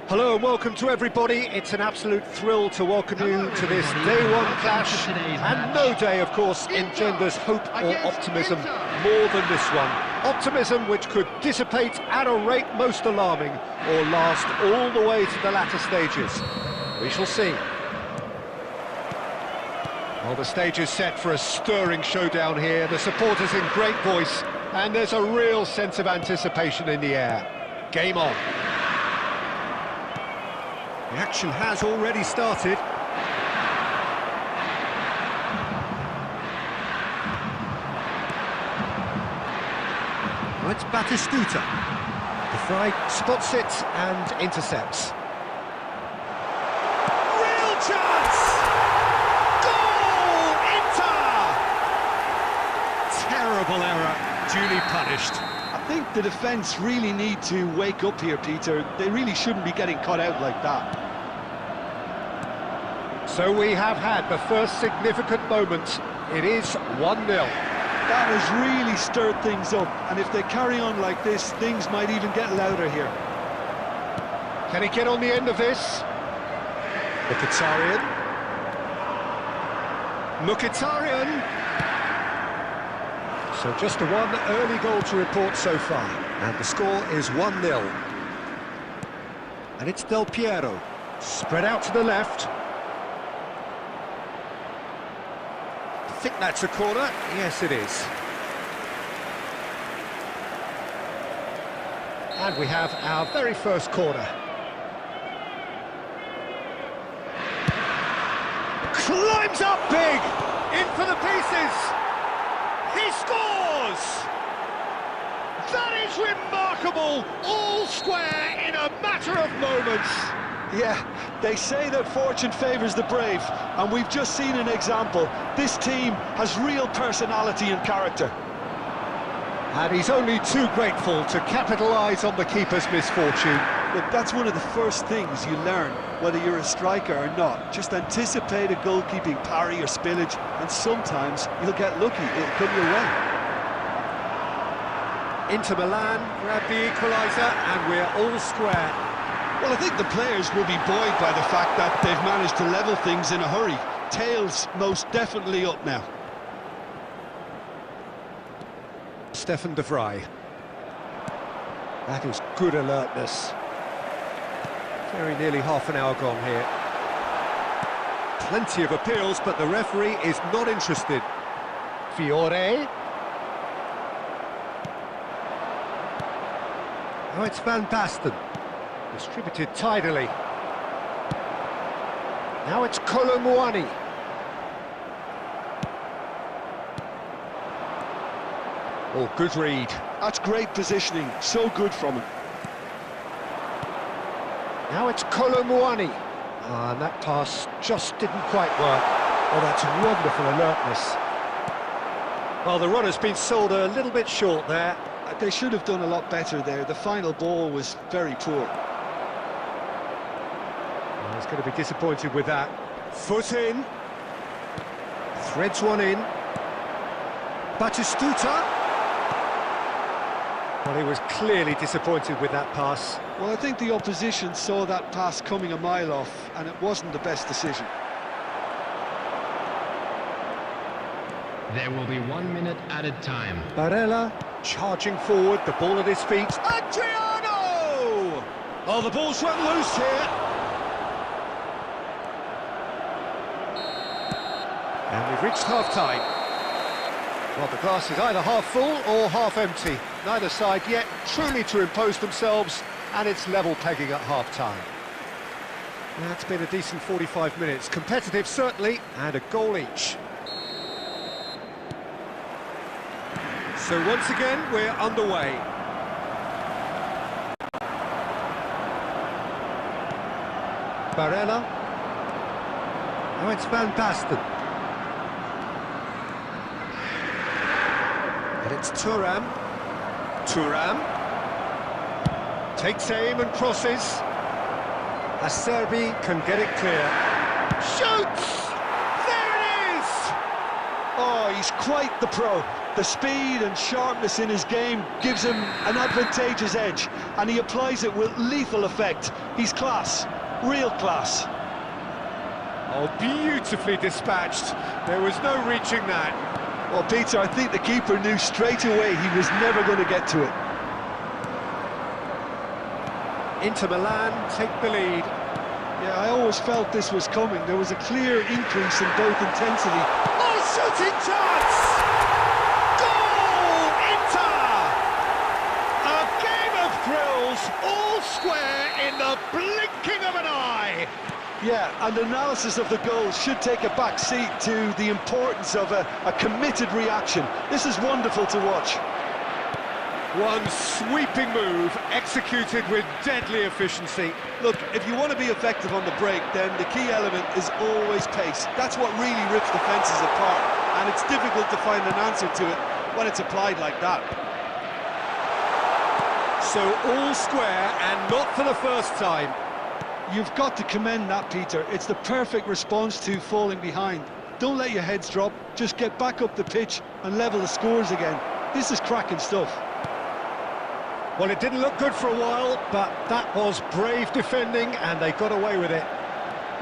Hello and welcome to everybody. It's an absolute thrill to welcome you to this day one clash, and no day, of course, engenders hope or optimism more than this one. Optimism which could dissipate at a rate most alarming or last all the way to the latter stages. We shall see. Well, the stage is set for a stirring showdown here. The supporters in great voice, and there's a real sense of anticipation in the air. Game on. The action has already started. Oh, it's Batistuta. The Fry spots it and intercepts. Real chance! Goal! Inter! Terrible error, duly punished. I think the defence really need to wake up here, Peter. They really shouldn't be getting caught out like that. So we have had the first significant moment. It is 1-0. That has really stirred things up, and if they carry on like this, things might even get louder here. Can he get on the end of this? Mkhitaryan. Mkhitaryan! So just a one early goal to report so far, and the score is 1-0. And it's Del Piero, spread out to the left. I think that's a corner. Yes, it is. And we have our very first corner. Climbs up big! In for the pieces! He scores! That is remarkable! All square in a matter of moments. Yeah, they say that fortune favours the brave, and we've just seen an example. This team has real personality and character. And he's only too grateful to capitalise on the keeper's misfortune. Look, that's one of the first things you learn, whether you're a striker or not. Just anticipate a goalkeeping parry or spillage, and sometimes you'll get lucky, it'll come your way. Inter Milan grab the equaliser, and we're all square. Well, I think the players will be buoyed by the fact that they've managed to level things in a hurry. Tails most definitely up now. Stefan de Vrij. That is good alertness. Very nearly half an hour gone here. Plenty of appeals, but the referee is not interested. Fiore. Oh, it's Van Basten. Distributed tidily. Now it's Colomwani. Oh, good read. That's great positioning, so good from him. Now it's Colomwani. And that pass just didn't quite work. Oh, that's wonderful alertness. Well, the run has been sold a little bit short there. They should have done a lot better there. The final ball was very poor. He's going to be disappointed with that. Foot in. Threads one in. Batistuta. Well, he was clearly disappointed with that pass. Well, I think the opposition saw that pass coming a mile off, and it wasn't the best decision. There will be 1 minute added time. Barella charging forward, the ball at his feet. Adriano! Oh, the ball's run loose here. And we've reached half-time. Well, the glass is either half full or half empty. Neither side yet truly to impose themselves, and it's level pegging at half-time. That's been a decent 45 minutes. Competitive, certainly, and a goal each. So once again, we're underway. Barella. Now it's Van Basten. And it's Thuram. Thuram. Takes aim and crosses. Acerbi can get it clear. Shoots! There it is! Oh, he's quite the pro. The speed and sharpness in his game gives him an advantageous edge, and he applies it with lethal effect. He's class, real class. Oh, beautifully dispatched. There was no reaching that. Well, Peter, I think the keeper knew straight away he was never going to get to it. Inter Milan take the lead. Yeah, I always felt this was coming. There was a clear increase in both intensity. Oh, shooting chance! Goal, Inter! A game of thrills, all square in the blinking of an eye. Yeah, and analysis of the goal should take a back seat to the importance of a committed reaction. This is wonderful to watch. One sweeping move, executed with deadly efficiency. Look, if you want to be effective on the break, then the key element is always pace. That's what really rips defences apart, and it's difficult to find an answer to it when it's applied like that. So all square, and not for the first time. You've got to commend that, Peter. It's the perfect response to falling behind. Don't let your heads drop, just get back up the pitch and level the scores again. This is cracking stuff. Well, it didn't look good for a while, but that was brave defending, and they got away with it.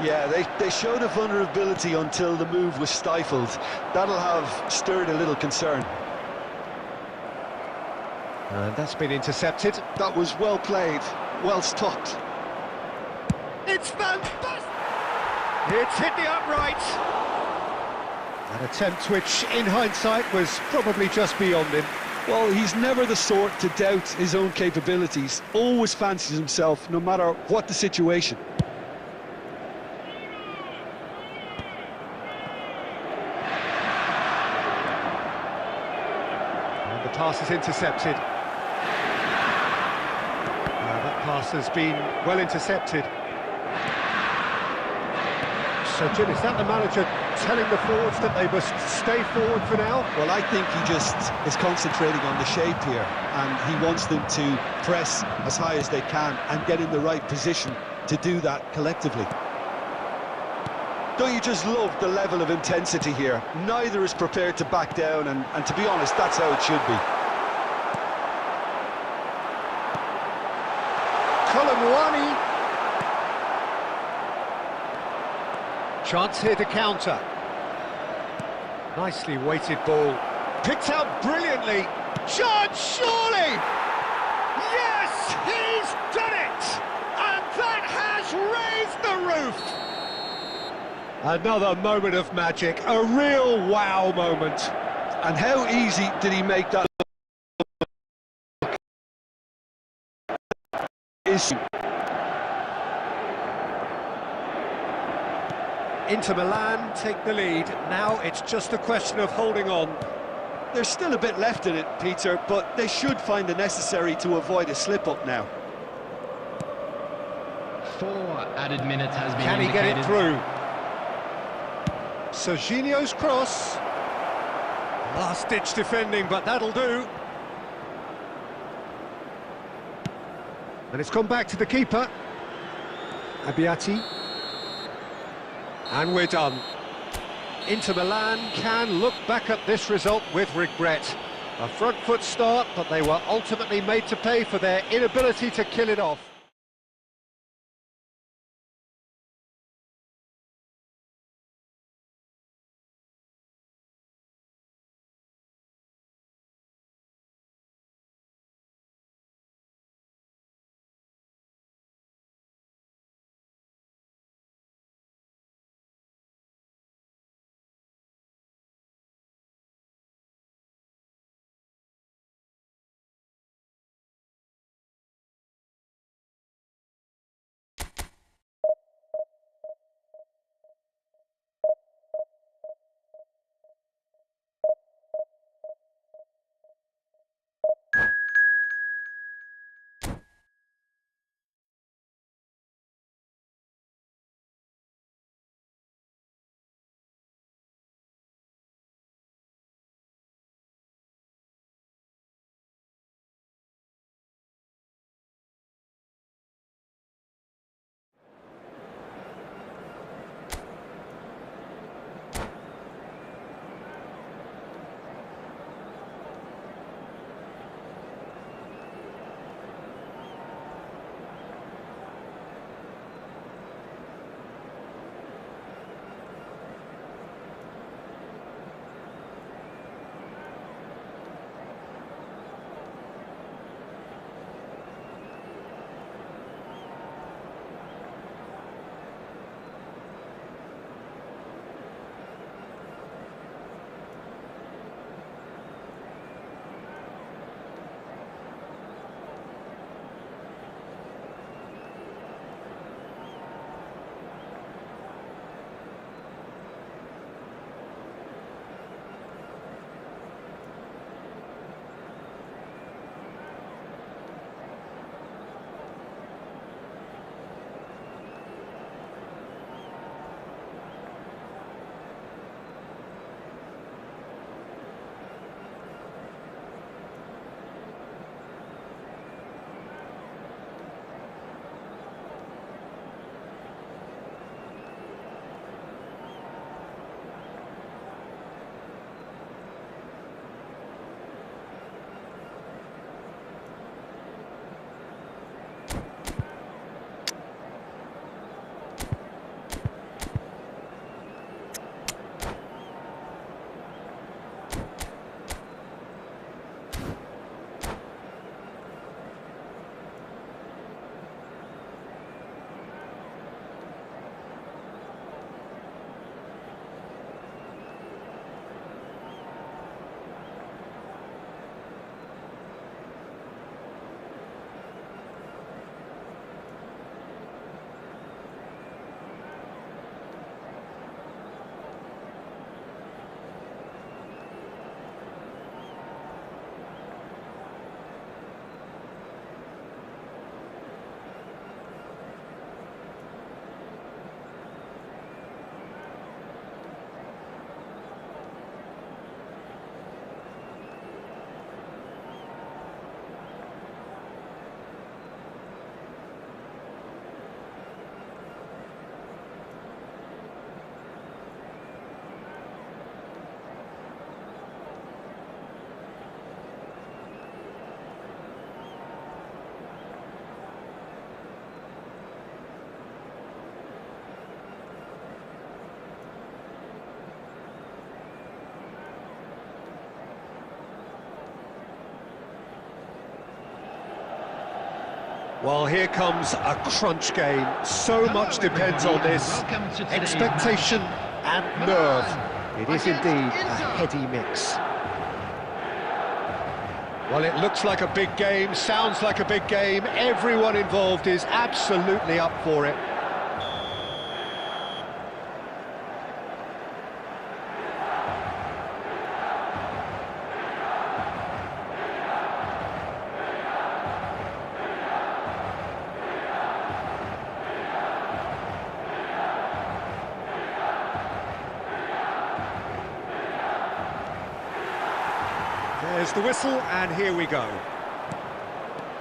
Yeah, they showed a vulnerability until the move was stifled. That'll have stirred a little concern. And that's been intercepted. That was well played, well stopped. It's fantastic! It's hit the upright. An attempt which, in hindsight, was probably just beyond him. Well, he's never the sort to doubt his own capabilities. Always fancies himself, no matter what the situation. And the pass is intercepted. That pass has been well intercepted. So, Jim, is that the manager telling the forwards that they must stay forward for now? Well, I think he just is concentrating on the shape here, and he wants them to press as high as they can and get in the right position to do that collectively. Don't you just love the level of intensity here? Neither is prepared to back down, and to be honest, that's how it should be. Colomwani. Chance here to counter. Nicely weighted ball. Picked out brilliantly. Chance, surely! Yes, he's done it! And that has raised the roof! Another moment of magic, a real wow moment. And how easy did he make that issue? Inter Milan take the lead. Now it's just a question of holding on. There's still a bit left in it, Peter, but they should find the necessary to avoid a slip-up now. 4 added minutes has been Can he indicated. get it through? Serginho's cross. Last-ditch defending, but that'll do. And it's gone back to the keeper. Abbiati. And we're done. Inter Milan can look back at this result with regret. A front foot start, but they were ultimately made to pay for their inability to kill it off. Well, here comes a crunch game. So much depends on this. Expectation and nerve. It is indeed a heady mix. Well, it looks like a big game, sounds like a big game. Everyone involved is absolutely up for it. There's the whistle, and here we go.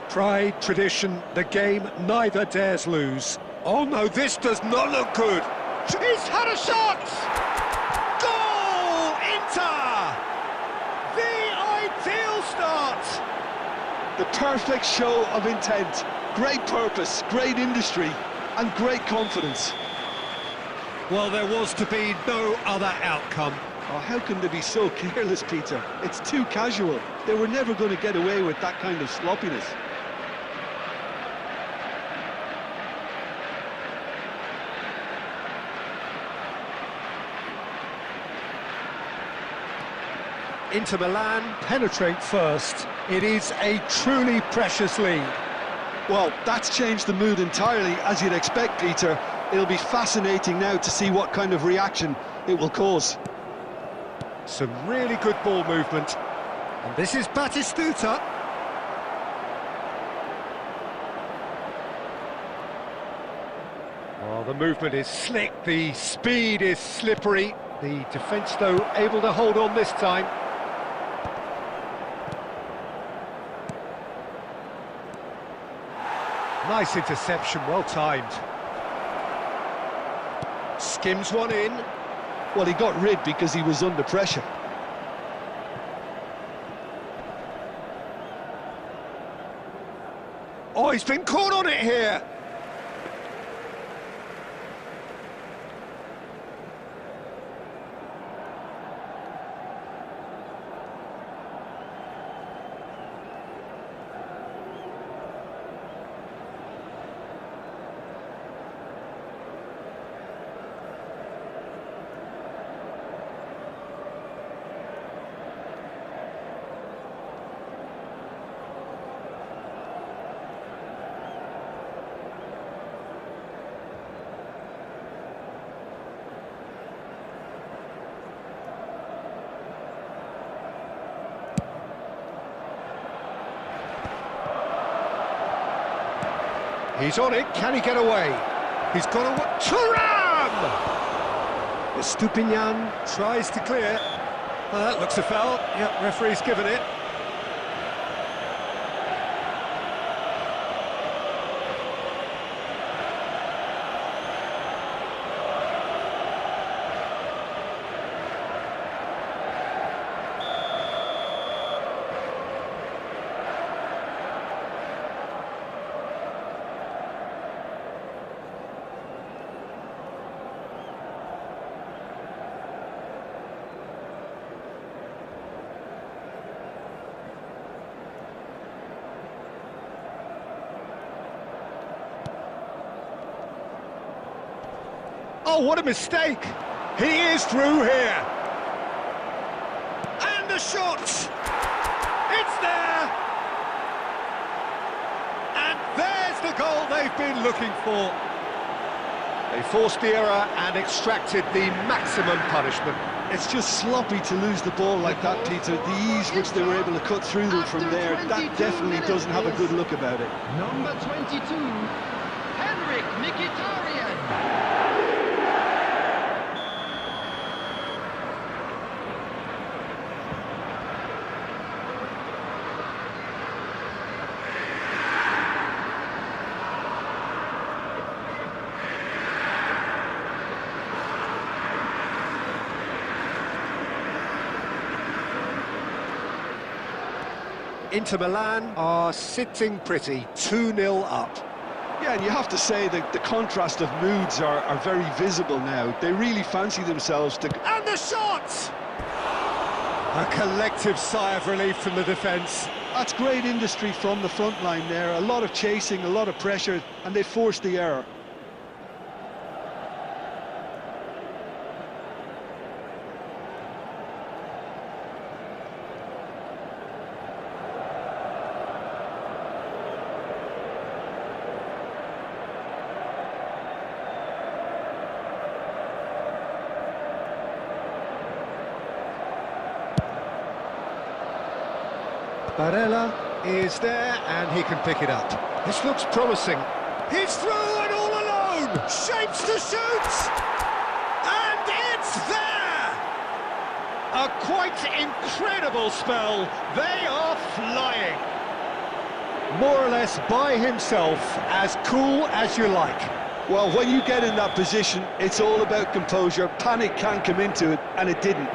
Pride, tradition, the game neither dares lose. Oh no, this does not look good. He's had a shot! Goal! Inter! The ideal start! The perfect show of intent. Great purpose, great industry, and great confidence. Well, there was to be no other outcome. Oh, how can they be so careless, Peter? It's too casual. They were never going to get away with that kind of sloppiness. Inter Milan penetrate first. It is a truly precious lead. Well, that's changed the mood entirely, as you'd expect, Peter. It'll be fascinating now to see what kind of reaction it will cause. Some really good ball movement. And this is Batistuta. Well, the movement is slick, the speed is slippery. The defence, though, able to hold on this time. Nice interception, well timed. Skims one in. Well, he got rid because he was under pressure. Oh, he's been caught on it here. He's on it, can he get away? He's got a... Thuram! Estupinian tries to clear. Well, that looks a foul. Yep, referee's given it. Oh, what a mistake! He is through here! And the shot! It's there! And there's the goal they've been looking for. They forced the error and extracted the maximum punishment. It's just sloppy to lose the ball like that, Peter. The ease which they were able to cut through them from there, that definitely doesn't have a good look about it. Number 22, Henrik Mkhitaryan. Inter Milan are sitting pretty, 2-0 up. Yeah, and you have to say that the contrast of moods are very visible now. They really fancy themselves to... And the shot! A collective sigh of relief from the defence. That's great industry from the front line there. A lot of chasing, a lot of pressure, and they forced the error. Barella is there, and he can pick it up. This looks promising. He's through and all alone! Shapes to shoot! And it's there! A quite incredible spell. They are flying. More or less by himself, as cool as you like. Well, when you get in that position, it's all about composure. Panic can come into it, and it didn't.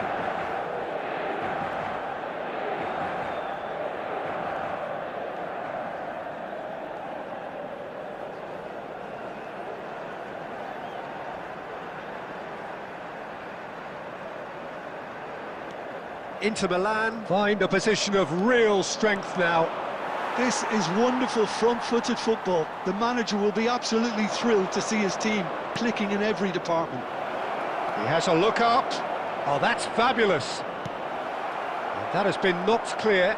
Inter Milan find a position of real strength now. This is wonderful front-footed football. The manager will be absolutely thrilled to see his team clicking in every department. He has a look up. Oh, that's fabulous. And that has been knocked clear.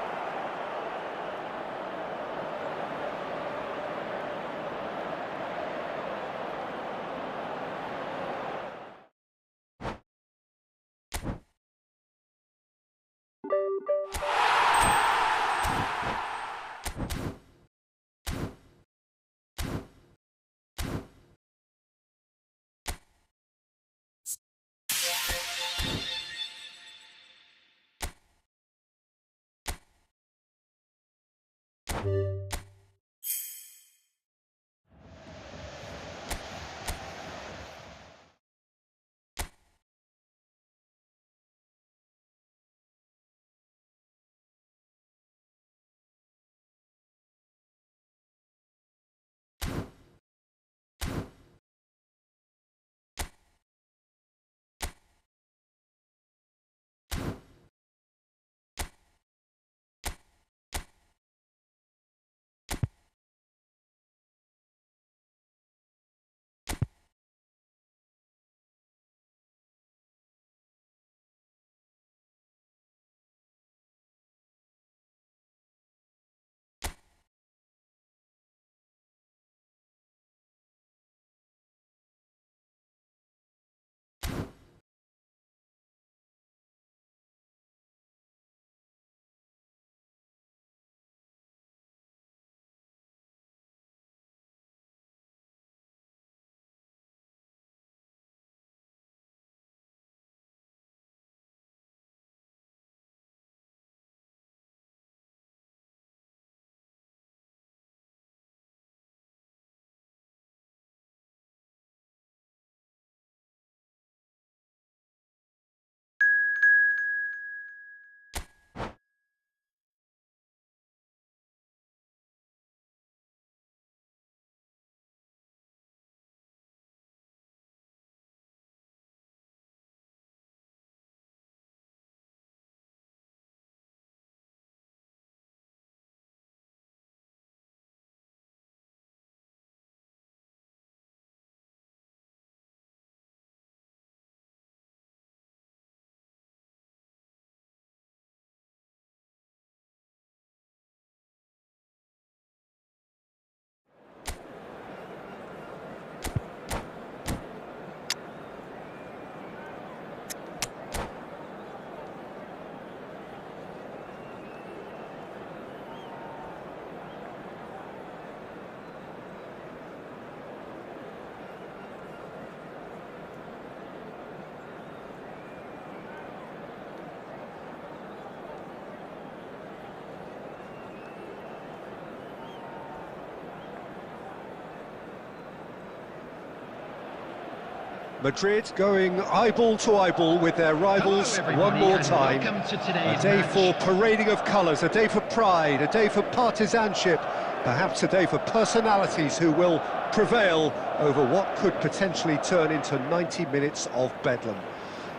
Madrid going eyeball to eyeball with their rivals one more time. A day for parading of colours, a day for pride, a day for partisanship, perhaps a day for personalities who will prevail over what could potentially turn into 90 minutes of bedlam.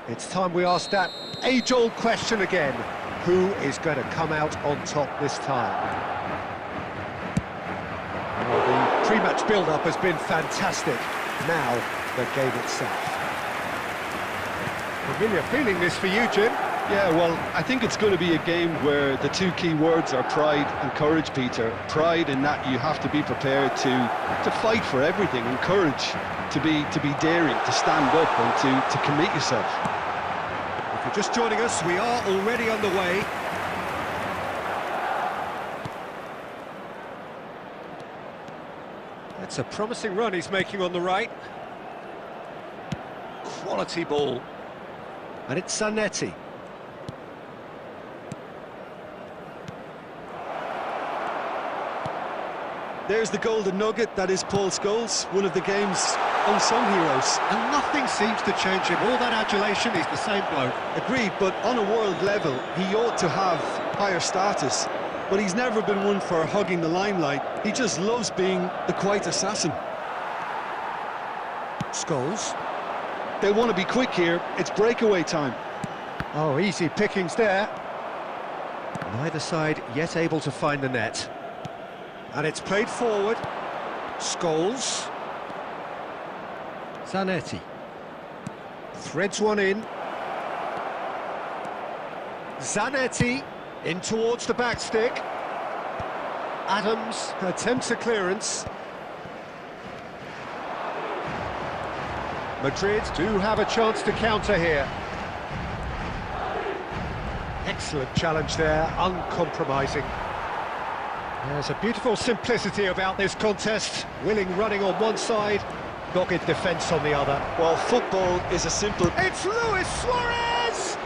It's time we asked that age-old question again. Who is going to come out on top this time? Well, the pre-match build-up has been fantastic. Now, the game itself. Familiar feeling this for you, Jim? Yeah, well, I think it's going to be a game where the two key words are pride and courage, Peter. Pride in that you have to be prepared to fight for everything, and courage to be daring, to stand up and to commit yourself. If you're just joining us, we are already on the way. That's a promising run he's making on the right. Quality ball. And it's Zanetti. There's the golden nugget, that is Paul Scholes, one of the game's unsung heroes. And nothing seems to change him. All that adulation, he's the same bloke. Agreed, but on a world level, he ought to have higher status. But he's never been one for hugging the limelight. He just loves being the quiet assassin. Scholes. They want to be quick here. It's breakaway time. Oh, easy pickings there. Neither side yet able to find the net. And it's played forward. Scholes. Zanetti. Threads one in. Zanetti in towards the back stick. Adams attempts a clearance. Madrid do have a chance to counter here. Excellent challenge there, uncompromising. There's a beautiful simplicity about this contest. Willing running on one side, dogged defence on the other. Well, football is a simple... It's Luis Suarez!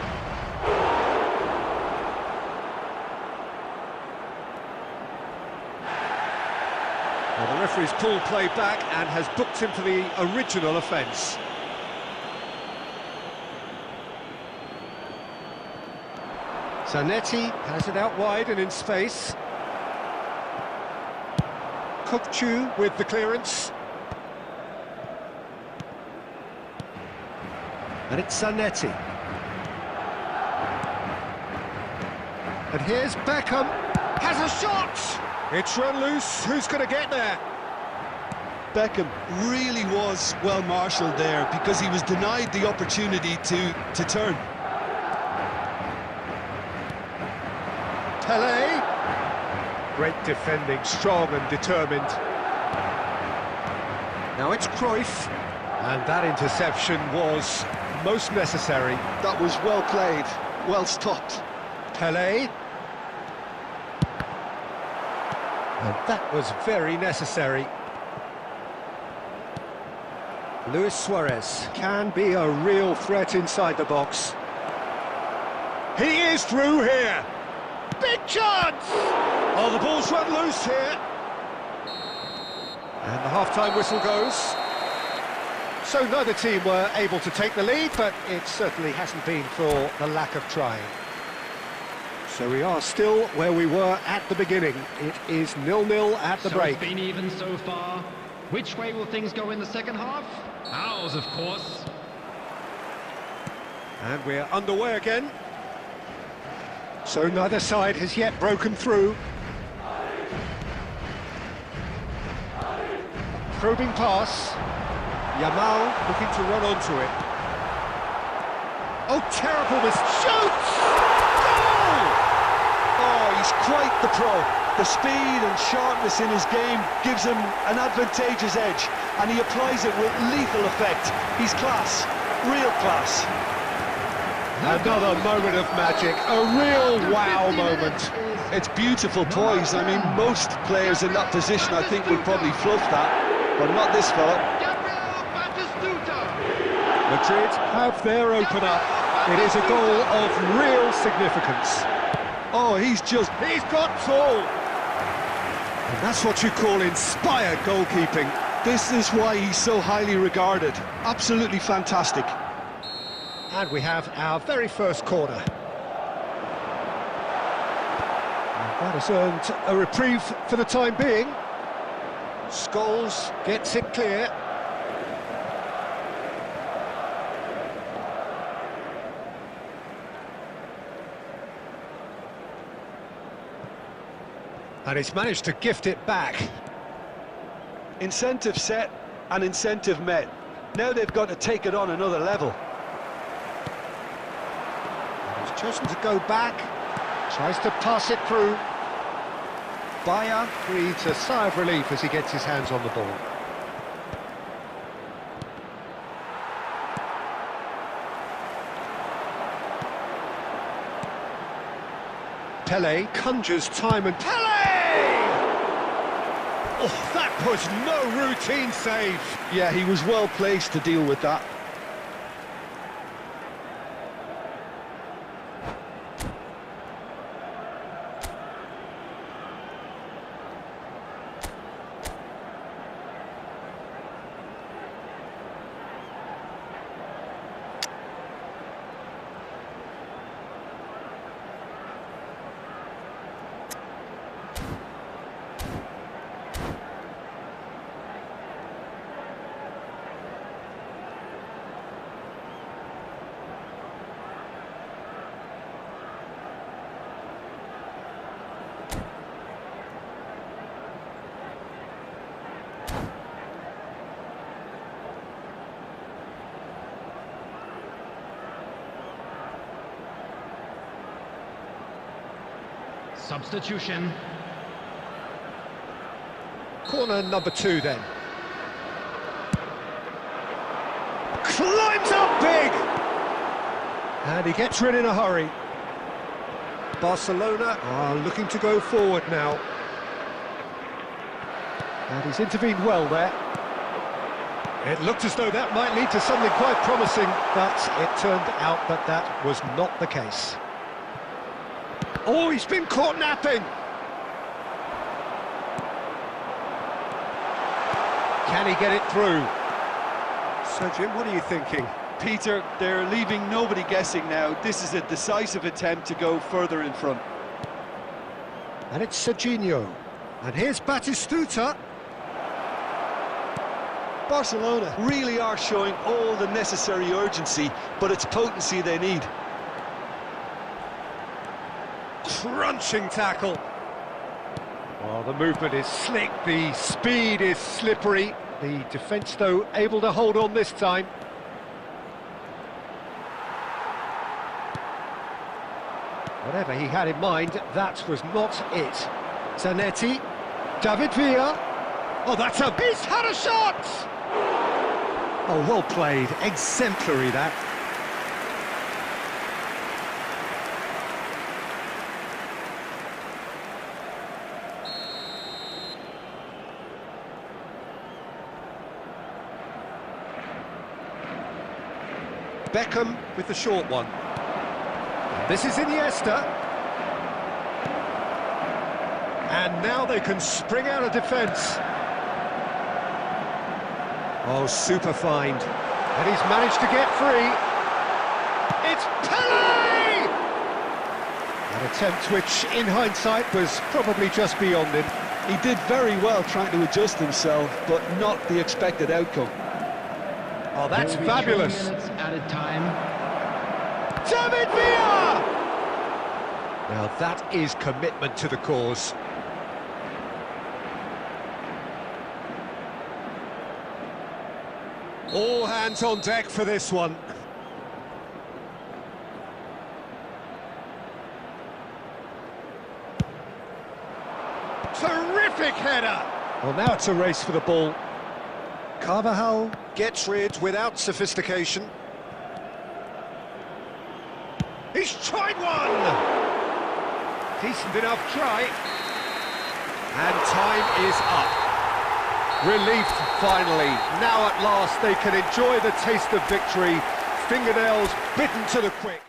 Well, the referee's pulled play back and has booked him for the original offence. Zanetti has it out wide and in space. Kokchu with the clearance. And it's Zanetti. And here's Beckham. Has a shot! It's run loose. Who's going to get there? Beckham really was well marshalled there because he was denied the opportunity to turn. Pelé. Great defending, strong and determined. Now it's Cruyff. And that interception was most necessary. That was well played, well stopped. Pelé. And that was very necessary. Luis Suarez can be a real threat inside the box. He is through here. Big chance! Oh, the ball's run loose here. And the half-time whistle goes. So neither team were able to take the lead, but it certainly hasn't been for the lack of trying. So we are still where we were at the beginning. It is 0-0 at the break. It's been even so far. Which way will things go in the second half? Ours, of course. And we're underway again. So neither side has yet broken through. Probing pass. Yamal looking to run onto it. Oh, terrible miss. Shoots! Goal! Oh, he's quite the pro. The speed and sharpness in his game gives him an advantageous edge, and he applies it with lethal effect. He's class, real class. Another moment of magic, a real wow moment. It's beautiful poise. I mean, most players in that position, I think, would probably fluff that, but not this fella. Madrid have their opener. It is a goal of real significance. Oh, he's got tall. And that's what you call inspired goalkeeping. This is why he's so highly regarded. Absolutely fantastic. And we have our very first corner. And that has earned a reprieve for the time being. Scholes gets it clear. And he's managed to gift it back. Incentive set and incentive met. Now they've got to take it on another level. And he's chosen to go back, tries to pass it through. Bayer breathes a sigh of relief as he gets his hands on the ball. Pele conjures time and Pele! Oh, that was no routine save. Yeah, he was well placed to deal with that. Substitution. Corner number 2 then. Climbs up big! And he gets rid in a hurry. Barcelona are looking to go forward now. And he's intervened well there. It looked as though that might lead to something quite promising, but it turned out that that was not the case. Oh, he's been caught napping! Can he get it through? So, Jim, what are you thinking? Peter, they're leaving nobody guessing now. This is a decisive attempt to go further in front. And it's Serginho. And here's Batistuta. Barcelona really are showing all the necessary urgency, but it's potency they need. Crunching tackle. Oh, the movement is slick, the speed is slippery. The defence, though, able to hold on this time. Whatever he had in mind, that was not it. Zanetti, David Villa. Oh, he's had a shot! Oh, well played, exemplary that. Beckham with the short one. This is Iniesta. And now they can spring out of defence. Oh, super find. And he's managed to get free. It's Pele! An attempt which, in hindsight, was probably just beyond him. He did very well trying to adjust himself, but not the expected outcome. Oh, that's fabulous. 3 minutes added time. David Villa! Now that is commitment to the cause. All hands on deck for this one. Terrific header! Well, now it's a race for the ball. Carvajal gets rid without sophistication. He's tried one! Decent enough try. And time is up. Relief, finally. Now at last they can enjoy the taste of victory. Fingernails bitten to the quick.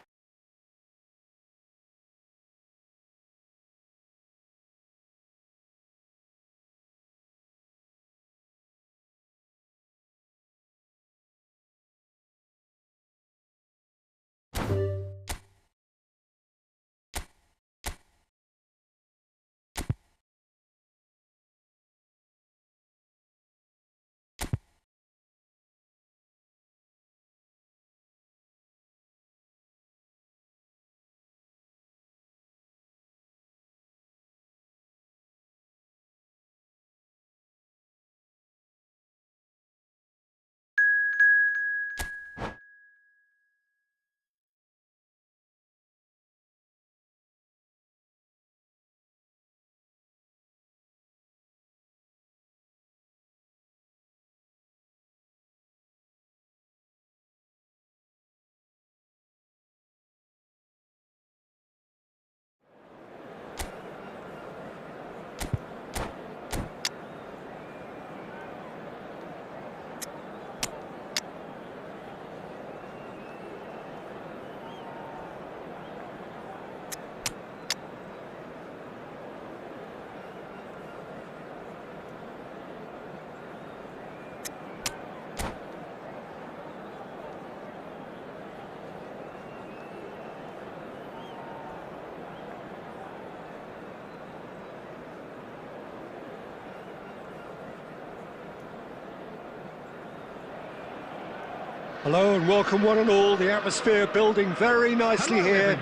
Hello and welcome one and all. The atmosphere building very nicely here.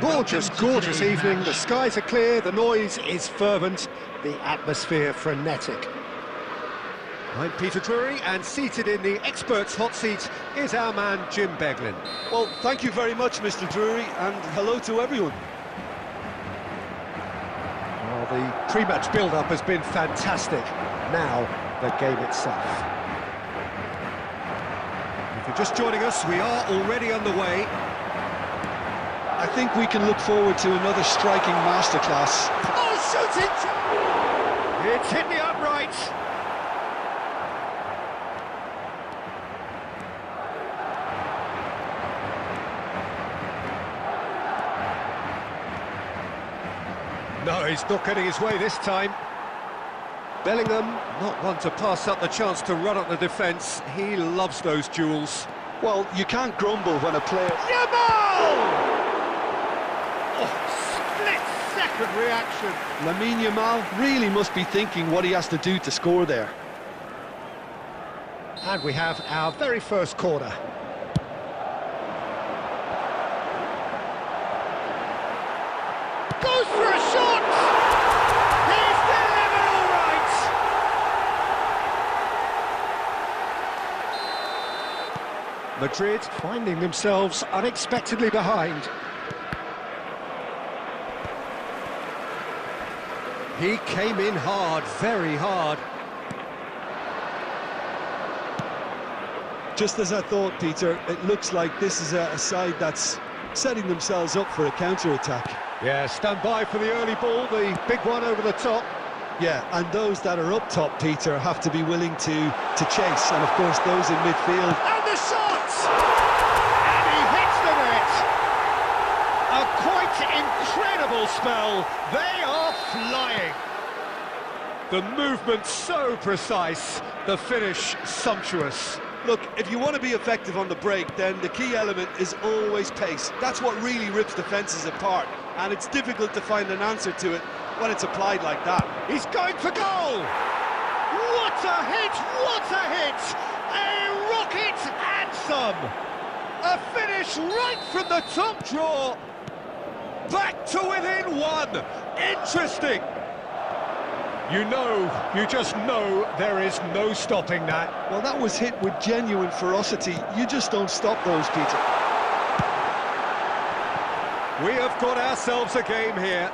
Gorgeous, gorgeous evening. The skies are clear, the noise is fervent, the atmosphere frenetic. I'm Peter Drury, and seated in the experts' hot seat is our man Jim Beglin. Well, thank you very much, Mr. Drury, and hello to everyone. Well, the pre-match build-up has been fantastic. Now, the game itself. If you're just joining us, we are already underway. I think we can look forward to another striking masterclass. Oh, shooting! It's hit the upright. No, he's not getting his way this time. Bellingham, not one to pass up the chance to run up the defence. He loves those duels. Well, you can't grumble when a player... Yamal! Oh, split-second reaction. Lamine Yamal really must be thinking what he has to do to score there. And we have our very first corner. Goes for a shot! He's delivered all right! Madrid finding themselves unexpectedly behind. He came in hard, very hard. Just as I thought, Peter, it looks like this is a side that's setting themselves up for a counter-attack. Yeah, stand by for the early ball, the big one over the top. Yeah, and those that are up top, Peter, have to be willing to chase, and of course those in midfield. And the shot! And he hits the net! A quite incredible spell. They are flying. The movement so precise, the finish sumptuous. Look, if you want to be effective on the break, then the key element is always pace. That's what really rips defences apart, and it's difficult to find an answer to it when it's applied like that. He's going for goal! What a hit! What a hit! A rocket and some! A finish right from the top draw! Back to within one! Interesting! You just know there is no stopping that. Well, that was hit with genuine ferocity. You just don't stop those, Peter. We have got ourselves a game here.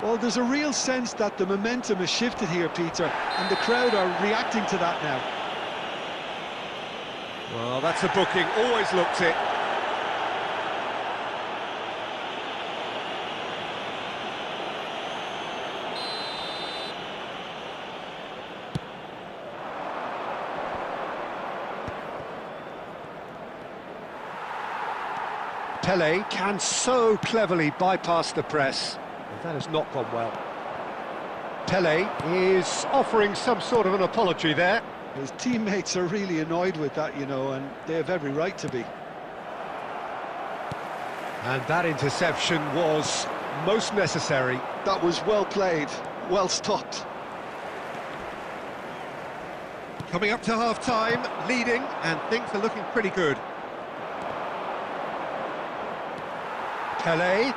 Well, there's a real sense that the momentum has shifted here, Peter, and the crowd are reacting to that now. Well, that's a booking, always looked it. Pele can so cleverly bypass the press. That has not gone well. Pele is offering some sort of an apology there. His teammates are really annoyed with that, you know, and they have every right to be. And that interception was most necessary. That was well played, well stopped. Coming up to half-time, leading, and things are looking pretty good. Pele,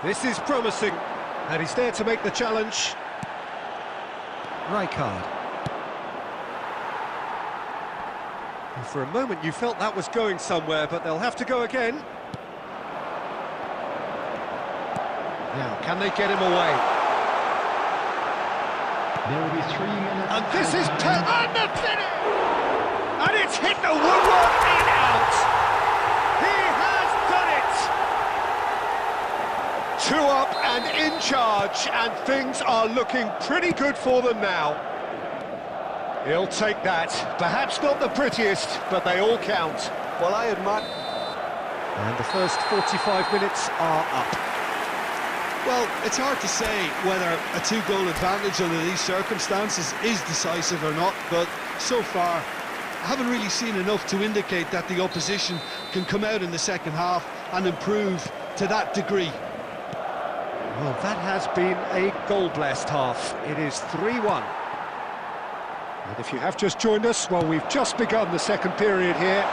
this is promising, and he's there to make the challenge. Rijkaard. And for a moment you felt that was going somewhere, but they'll have to go again. Now, can they get him away? There will be 3 minutes. And this is and the finish! And it's hit the woodwork and out! He has done it! 2 up and in charge, and things are looking pretty good for them now. He'll take that. Perhaps not the prettiest, but they all count. Well, I admire... And the first 45 minutes are up. Well, it's hard to say whether a 2-goal advantage under these circumstances is decisive or not, but so far I haven't really seen enough to indicate that the opposition can come out in the second half and improve to that degree. Well, that has been a goal-blessed half. It is 3-1. And if you have just joined us, well, we've just begun the second period here.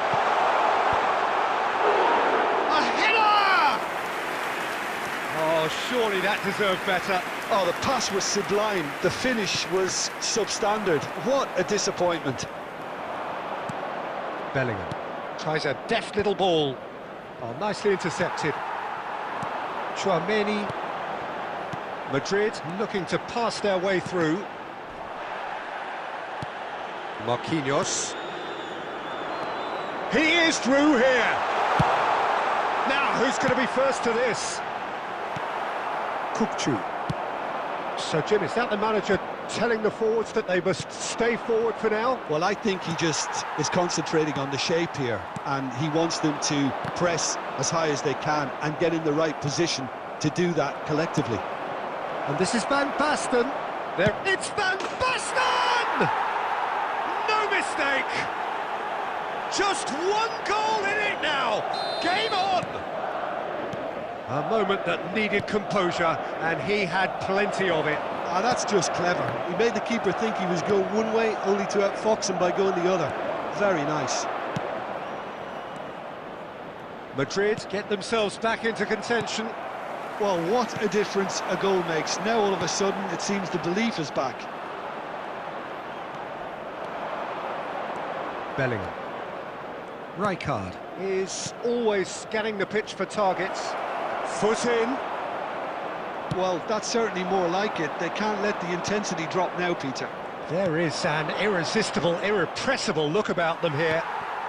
Surely that deserved better. Oh, the pass was sublime. The finish was substandard. What a disappointment. Bellingham tries a deft little ball. Oh, nicely intercepted. Chouameni. Madrid looking to pass their way through. Marquinhos. He is through here. Now, who's going to be first to this? Kukçu. So, Jim, is that the manager telling the forwards that they must stay forward for now? Well, I think he just is concentrating on the shape here, and he wants them to press as high as they can and get in the right position to do that collectively. And this is Van Basten. There, it's Van Basten! No mistake! Just one goal in it now! Game on! A moment that needed composure, and he had plenty of it. Ah, that's just clever. He made the keeper think he was going one way, only to outfox him by going the other. Very nice. Madrid get themselves back into contention. Well, what a difference a goal makes. Now all of a sudden it seems the belief is back. Bellingham. Rijkaard is always scanning the pitch for targets. Foot in. Well, that's certainly more like it. They can't let the intensity drop now, Peter. There is an irresistible, irrepressible look about them here.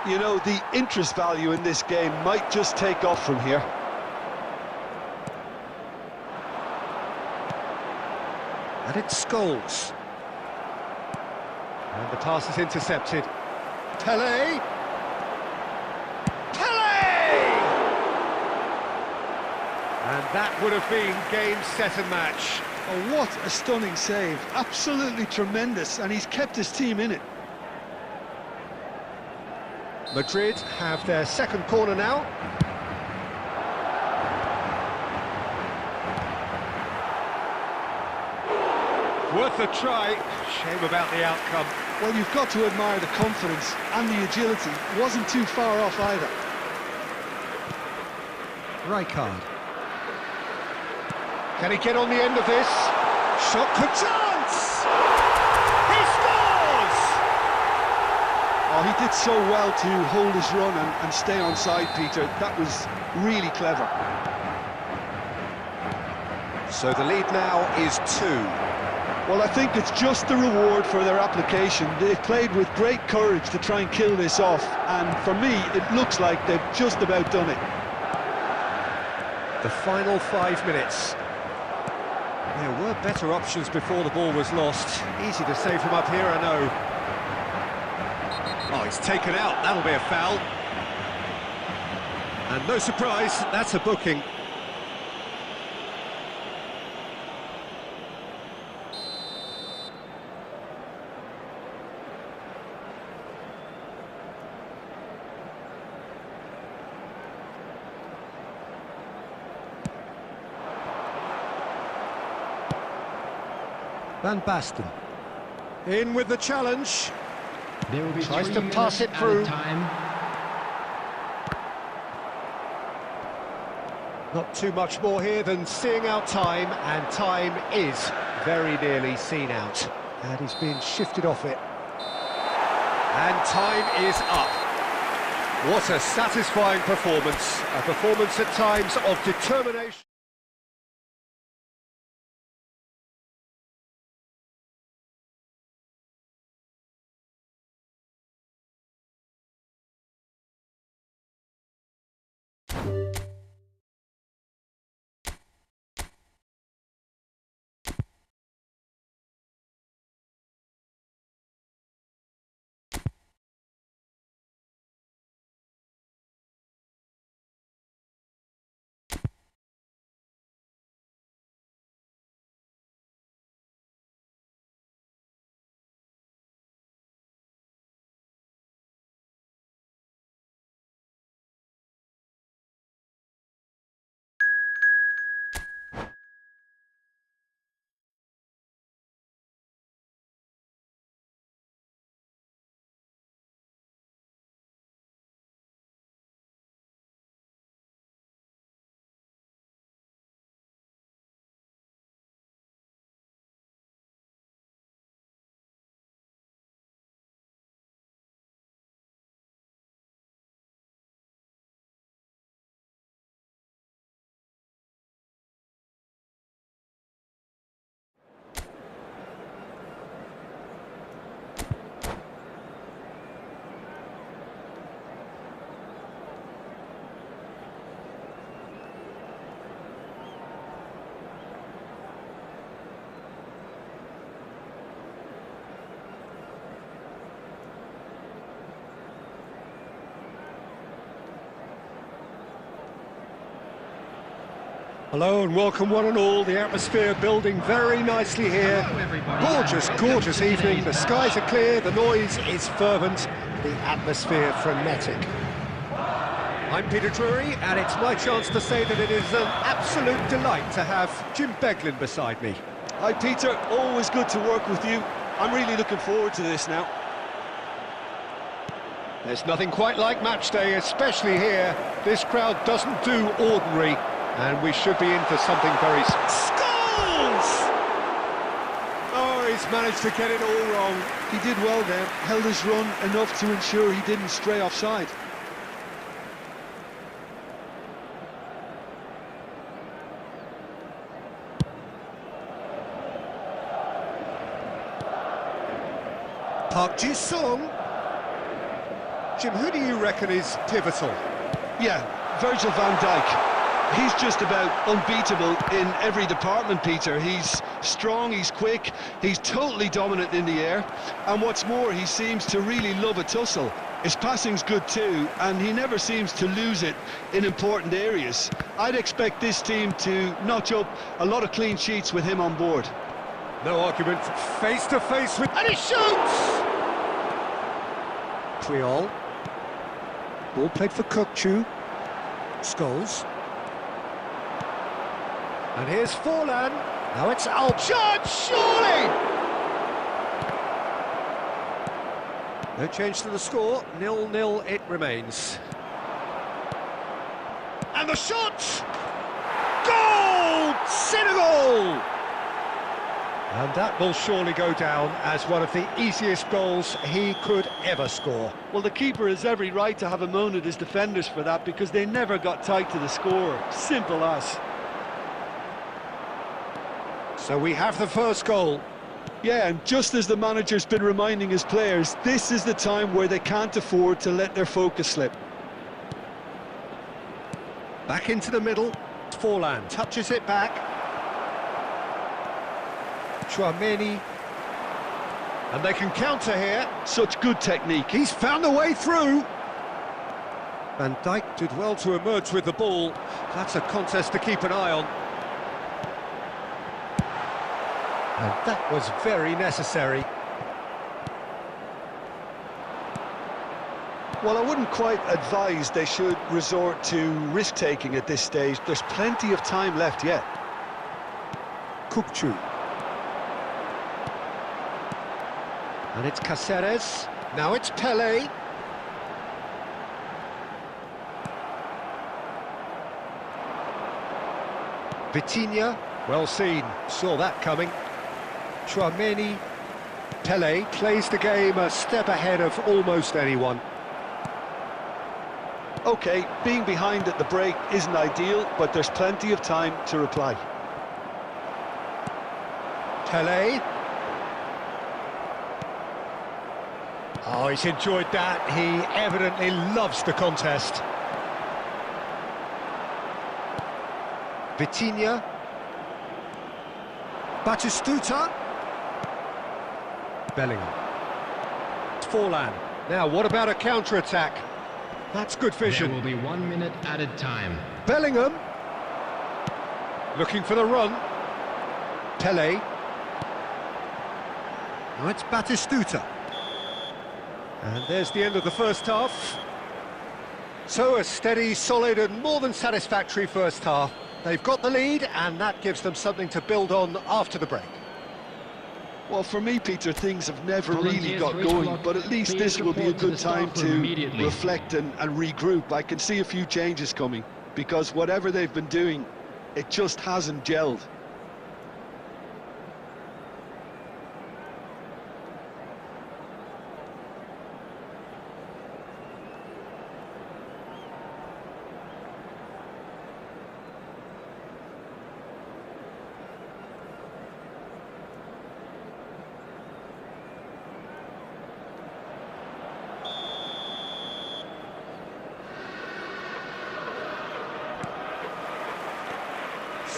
You know, the interest value in this game might just take off from here. And it's Scholes. And the pass is intercepted. Pelé! Pelé! And that would have been game, set and match. Oh, what a stunning save. Absolutely tremendous, and he's kept his team in it. Madrid have their second corner now. Worth a try. Shame about the outcome. Well, you've got to admire the confidence and the agility. It wasn't too far off either. Rijkaard. Can he get on the end of this? Shot for chance! He scores! Oh, he did so well to hold his run and stay on side, Peter. That was really clever. So the lead now is 2. Well, I think it's just the reward for their application. They've played with great courage to try and kill this off, and for me, it looks like they've just about done it. The final 5 minutes. There were better options before the ball was lost. Easy to say from up here, I know. Oh, he's taken out. That'll be a foul. And no surprise, that's a booking. Van Basten. In with the challenge. There will be Tries 3 to minutes pass it added through. Time. Not too much more here than seeing out time, and time is very nearly seen out. And he's been shifted off it. And time is up. What a satisfying performance. A performance at times of determination. Hello and welcome one and all. The atmosphere building very nicely here. Gorgeous, gorgeous evening. The skies are clear, the noise is fervent, the atmosphere frenetic. I'm Peter Drury, and it's my chance to say that it is an absolute delight to have Jim Beglin beside me. Hi Peter, always good to work with you. I'm really looking forward to this now. There's nothing quite like match day, especially here. This crowd doesn't do ordinary, and we should be in for something very... Scores! Oh, he's managed to get it all wrong. He did well then, held his run enough to ensure he didn't stray offside. Park Ji-sung. Jim, who do you reckon is pivotal? Yeah, Virgil van Dijk. He's just about unbeatable in every department, Peter. He's strong, he's quick, he's totally dominant in the air, and what's more, he seems to really love a tussle. His passing's good too, and he never seems to lose it in important areas. I'd expect this team to notch up a lot of clean sheets with him on board. No argument, face to face with... And he shoots! Triol. Ball played for Kukçu. Scholes. And here's Forlan. Now it's Al-Judge, surely! No change to the score, 0-0 it remains. And the shot! Goal! Senegal! And that will surely go down as one of the easiest goals he could ever score. Well, the keeper has every right to have a moan at his defenders for that, because they never got tight to the score. Simple as. So we have the first goal. Yeah, and just as the manager's been reminding his players, this is the time where they can't afford to let their focus slip. Back into the middle. Forlan touches it back. Chouameni, and they can counter here. Such good technique. He's found a way through. Van Dijk did well to emerge with the ball. That's a contest to keep an eye on. And that was very necessary. Well, I wouldn't quite advise they should resort to risk-taking at this stage. There's plenty of time left yet. Kukçu. And it's Cáceres. Now it's Pelé. Vitinha. Well seen. Saw that coming. Chouameni. Pelé plays the game a step ahead of almost anyone. OK, being behind at the break isn't ideal, but there's plenty of time to reply. Pelé. Oh, he's enjoyed that. He evidently loves the contest. Vitinha. Batistuta. Bellingham. Forlan. Now, what about a counter-attack? That's good vision. There will be 1 minute added time. Bellingham. Looking for the run. Pelé. Now it's Batistuta. And there's the end of the first half. So a steady, solid and more than satisfactory first half. They've got the lead and that gives them something to build on after the break. Well, for me, Peter, things have never really got going, but at least this will be a good time to reflect and regroup. I can see a few changes coming, because whatever they've been doing, it just hasn't gelled.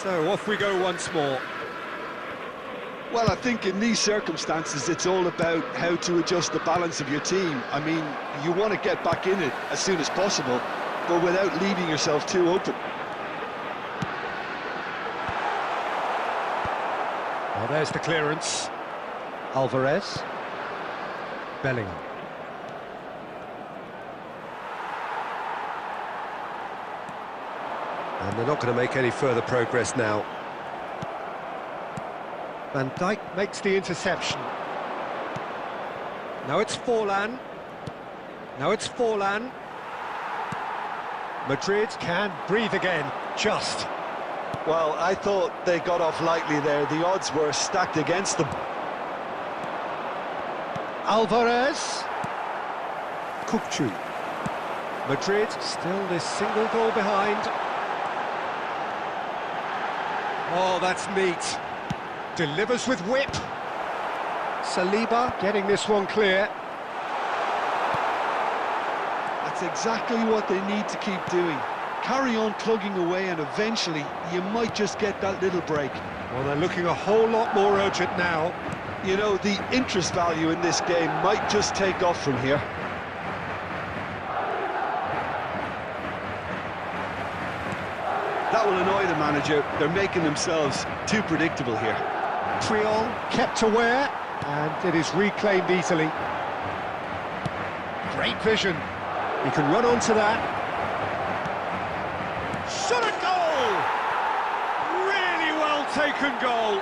So off we go once more. Well, I think in these circumstances, it's all about how to adjust the balance of your team. I mean, you want to get back in it as soon as possible, but without leaving yourself too open. There's the clearance. Alvarez. Bellingham. And they're not going to make any further progress now. Van Dijk makes the interception. Now it's Forlan. Now it's Forlan. Madrid can breathe again, just. Well, I thought they got off lightly there. The odds were stacked against them. Alvarez. Kukçu. Madrid still this single goal behind. Oh, that's neat. Delivers with whip. Saliba getting this one clear. That's exactly what they need to keep doing. Carry on plugging away and eventually you might just get that little break. Well, they're looking a whole lot more urgent now. You know, the interest value in this game might just take off from here. That will annoy the manager. They're making themselves too predictable here. Triol kept aware, and it is reclaimed easily. Great vision. He can run onto that. Shot a goal! Really well taken goal.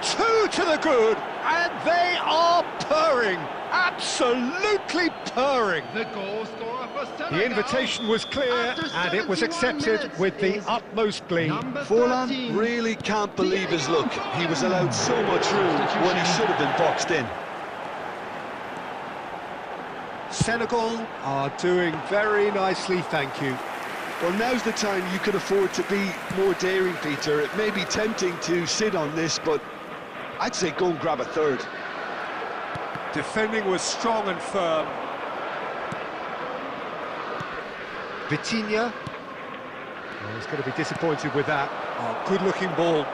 Two to the good, and they are purring. Absolutely purring. The goal scorer for Senegal. The invitation was clear, and it was accepted with the utmost glee. Forlan really can't believe his luck. He was allowed so much room when he should have been boxed in. Senegal are doing very nicely, thank you. Well, now's the time you could afford to be more daring, Peter. It may be tempting to sit on this, but I'd say go and grab a third. Defending was strong and firm. Vitinha. Oh, he's going to be disappointed with that. Oh, good-looking ball.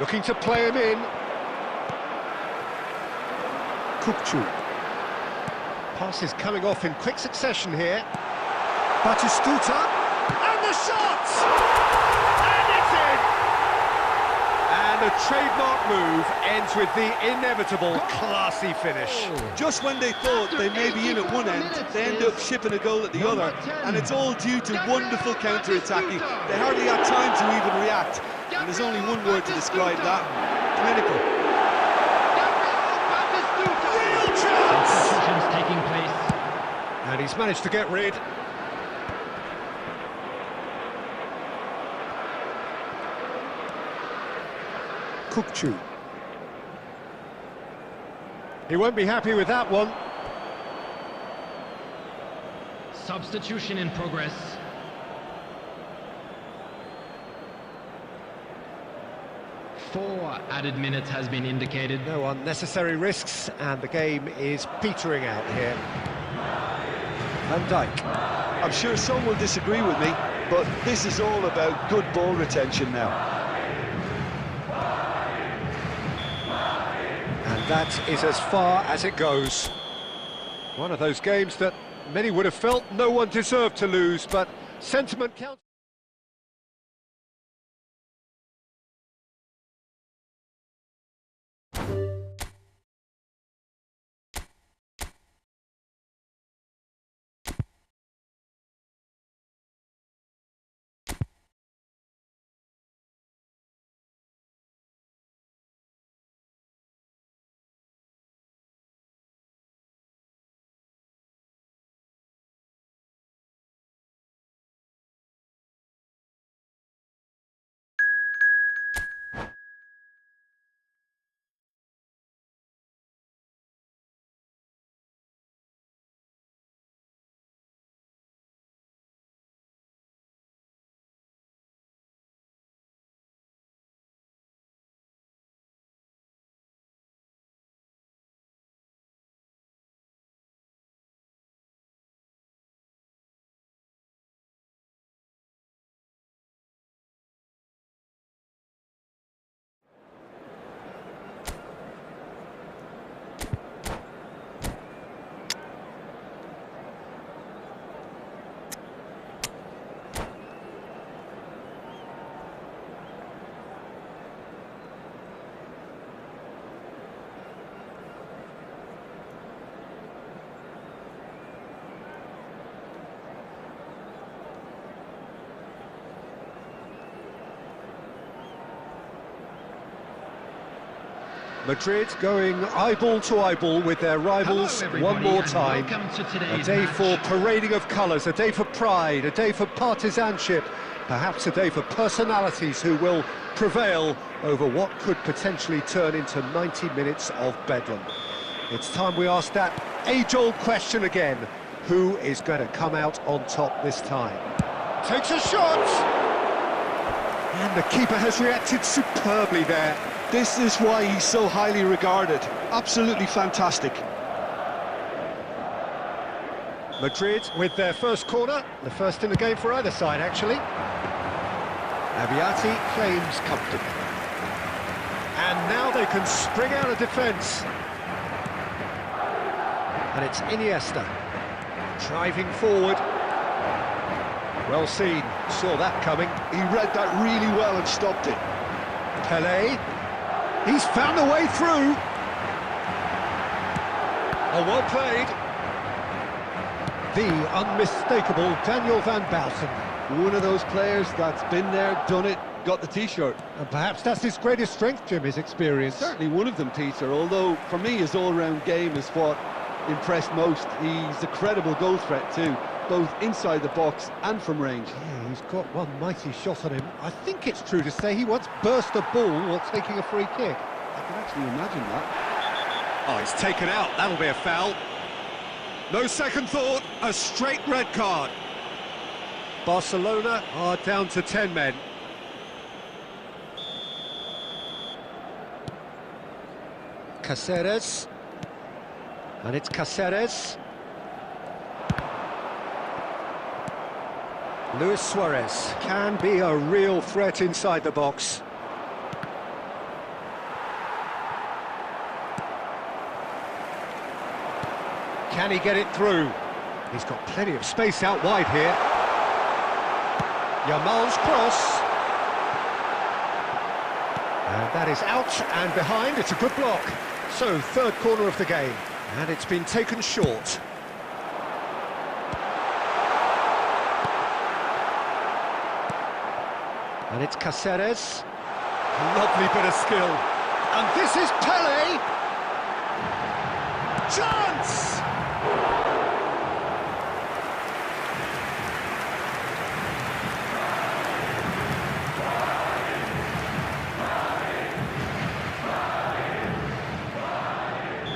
Looking to play him in. Kukçu. Pass is coming off in quick succession here. Batistuta, and the shot! And it's in! And the trademark move ends with the inevitable classy finish. Just when they thought they may be in at one end, they end up shipping a goal at the other, and it's all due to wonderful counter-attacking. They hardly had time to even react, and there's only one word to describe that: clinical. Substitutions taking place. And he's managed to get rid. Kukçu. He won't be happy with that one. Substitution in progress. Four added minutes has been indicated. No unnecessary risks, and the game is petering out here. Van Dijk. I'm sure some will disagree with me, but this is all about good ball retention now. And that is as far as it goes. One of those games that many would have felt no one deserved to lose, but sentiment counts. Madrid going eyeball to eyeball with their rivals one more time. A day for parading of colours, a day for pride, a day for partisanship, perhaps a day for personalities who will prevail over what could potentially turn into 90 minutes of bedlam. It's time we ask that age-old question again. Who is going to come out on top this time? Takes a shot! And the keeper has reacted superbly there. This is why he's so highly regarded. Absolutely fantastic. Madrid with their first corner, the first in the game for either side, actually. Abiati claims comfortably. And now they can spring out of defence. And it's Iniesta, driving forward. Well seen, saw that coming. He read that really well and stopped it. Pelé, he's found a way through. Oh, well played. The unmistakable Daniel van Bouten. One of those players that's been there, done it, got the T-shirt. And perhaps that's his greatest strength, Jim, his experience. Certainly one of them, Peter, although for me his all-round game is what impressed most. He's a credible goal threat too, both inside the box and from range. Yeah, he's got one mighty shot on him. I think it's true to say he once burst a ball while taking a free kick. I can actually imagine that. Oh, it's taken out. That'll be a foul. No second thought, a straight red card. Barcelona are down to 10 men. Cáceres. And it's Cáceres. Luis Suarez can be a real threat inside the box. Can he get it through? He's got plenty of space out wide here. Yamal's cross. And that is out and behind. It's a good block. So, third corner of the game. And it's been taken short. And it's Cáceres. Lovely bit of skill. And this is Pelé. Chance!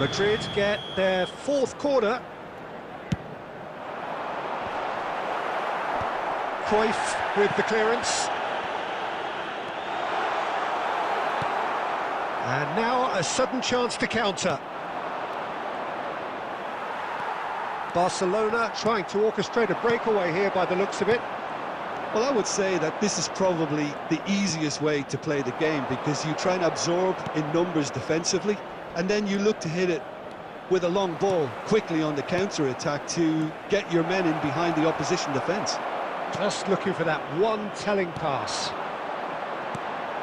Madrid get their fourth corner. Cruyff with the clearance. And now a sudden chance to counter. Barcelona trying to orchestrate a breakaway here by the looks of it. Well, I would say that this is probably the easiest way to play the game, because you try and absorb in numbers defensively, and then you look to hit it with a long ball quickly on the counter-attack to get your men in behind the opposition defence. Just looking for that one telling pass.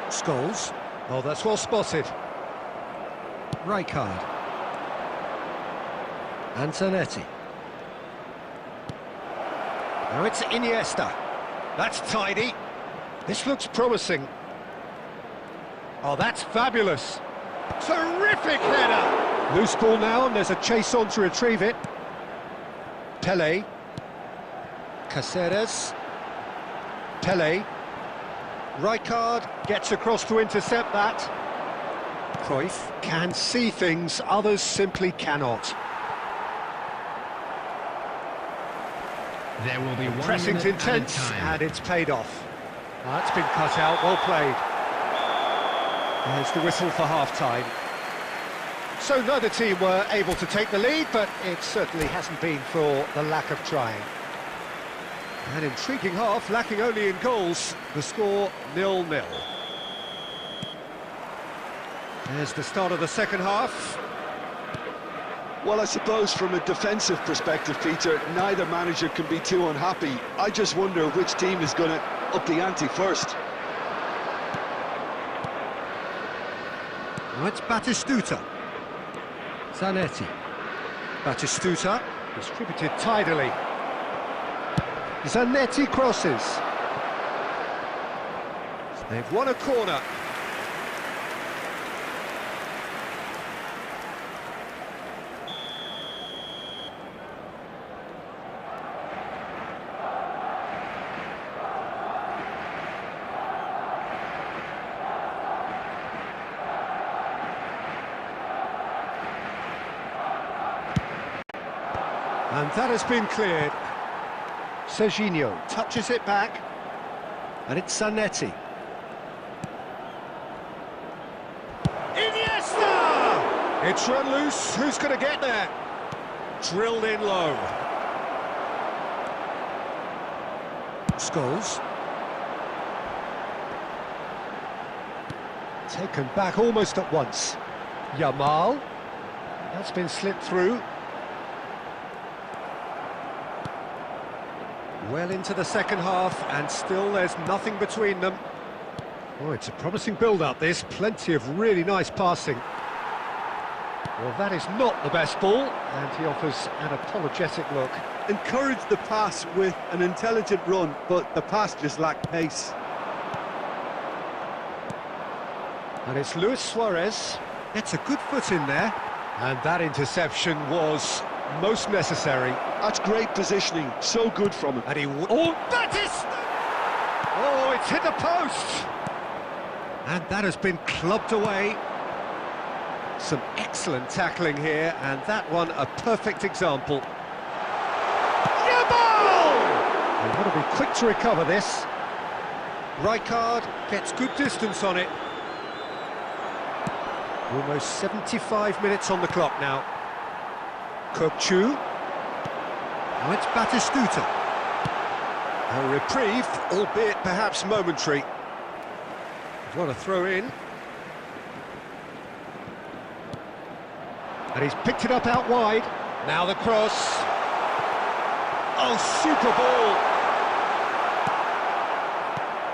Scholes. Oh, that's well spotted. Rijkaard. Antonetti. Now it's Iniesta. That's tidy. This looks promising. Oh, that's fabulous. Terrific header! Loose ball now, and there's a chase on to retrieve it. Pelé. Cáceres. Pelé. Rijkaard gets across to intercept that. Cruyff can see things others simply cannot. There will be one Pressing's minute intense, and and it's paid off. That's been cut out, well played. There's the whistle for half-time. So neither team were able to take the lead, but it certainly hasn't been for the lack of trying. An intriguing half, lacking only in goals. The score 0-0. There's the start of the second half. Well, I suppose from a defensive perspective, Peter, neither manager can be too unhappy. I just wonder which team is going to up the ante first. Now it's Batistuta. Zanetti. Batistuta, distributed tidily. Zanetti crosses. They've won a corner. And that has been cleared. Serginho touches it back. And it's Zanetti. Iniesta! It's run loose. Who's going to get there? Drilled in low. Scholes. Taken back almost at once. Yamal. That's been slipped through. Well into the second half, and still there's nothing between them. Oh, it's a promising build-up, this. Plenty of really nice passing. Well, that is not the best ball, and he offers an apologetic look. Encouraged the pass with an intelligent run, but the pass just lacked pace. And it's Luis Suarez. Gets a good foot in there. And that interception was most necessary. That's great positioning, so good from him. And he... Oh, that is... Oh, it's hit the post! And that has been clubbed away. Some excellent tackling here, and that one a perfect example. Yamal! You've got to be quick to recover this. Rijkaard gets good distance on it. Almost 75 minutes on the clock now. Kokchu. Now it's Batistuta. A reprieve, albeit perhaps momentary. What a throw in. And he's picked it up out wide. Now the cross. Oh, super ball.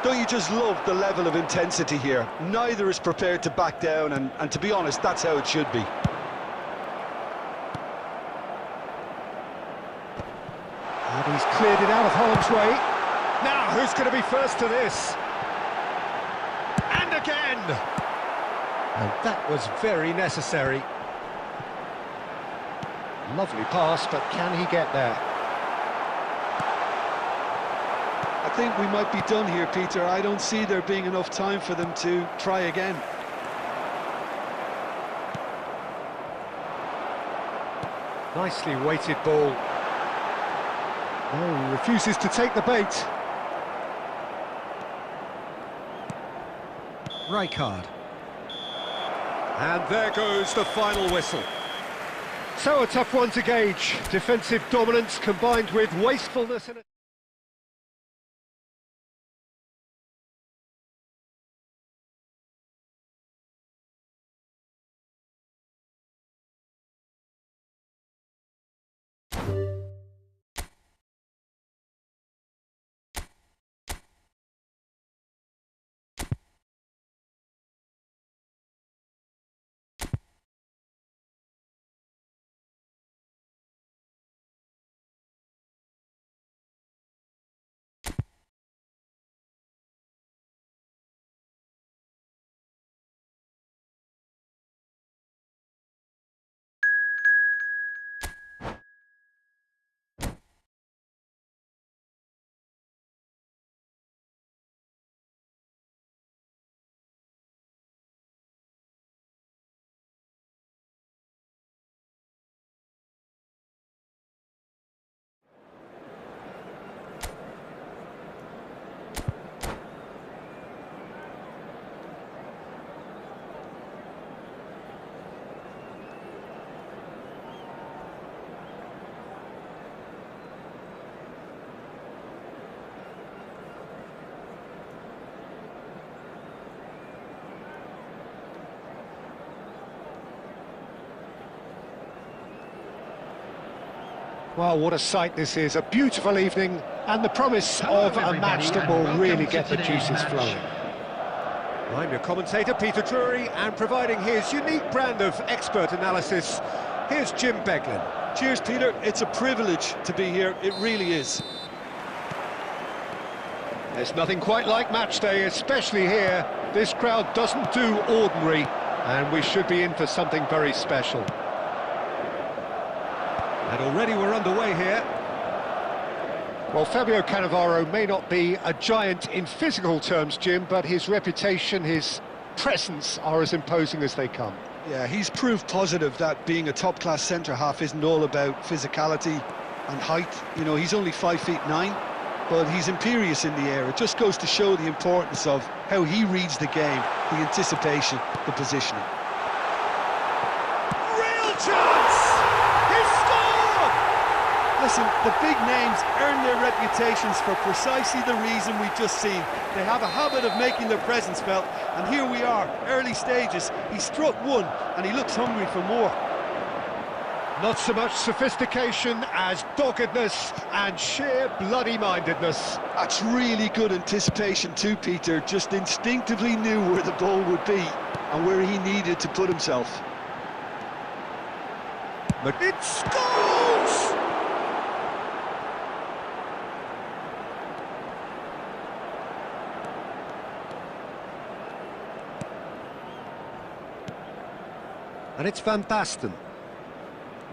Don't you just love the level of intensity here? Neither is prepared to back down, and to be honest, that's how it should be. And he's cleared it out of harm's way. Now, who's going to be first to this? And again! And that was very necessary. Lovely pass, but can he get there? I think we might be done here, Peter. I don't see there being enough time for them to try again. Nicely weighted ball. Oh, he refuses to take the bait. Rijkaard. And there goes the final whistle. So a tough one to gauge. Defensive dominance combined with wastefulness and... Well, what a sight this is. A beautiful evening and the promise of a match that will really get the juices flowing. I'm your commentator, Peter Drury, and providing his unique brand of expert analysis, here's Jim Beglin. Cheers, Peter. It's a privilege to be here. It really is. There's nothing quite like match day, especially here. This crowd doesn't do ordinary, and we should be in for something very special. And already we're underway here. Well, Fabio Cannavaro may not be a giant in physical terms, Jim, but his reputation, his presence are as imposing as they come. Yeah, he's proved positive that being a top-class centre-half isn't all about physicality. and height. You know, he's only 5'9", but he's imperious in the air. It just goes to show the importance of how he reads the game, the anticipation, the positioning. Real chance! He scored! Listen, the big names earn their reputations for precisely the reason we've just seen. They have a habit of making their presence felt, and here we are, early stages. He struck one, and he looks hungry for more. Not so much sophistication as doggedness and sheer bloody-mindedness. That's really good anticipation too, Peter. Just instinctively knew where the ball would be and where he needed to put himself. It scores! And it's Van Basten.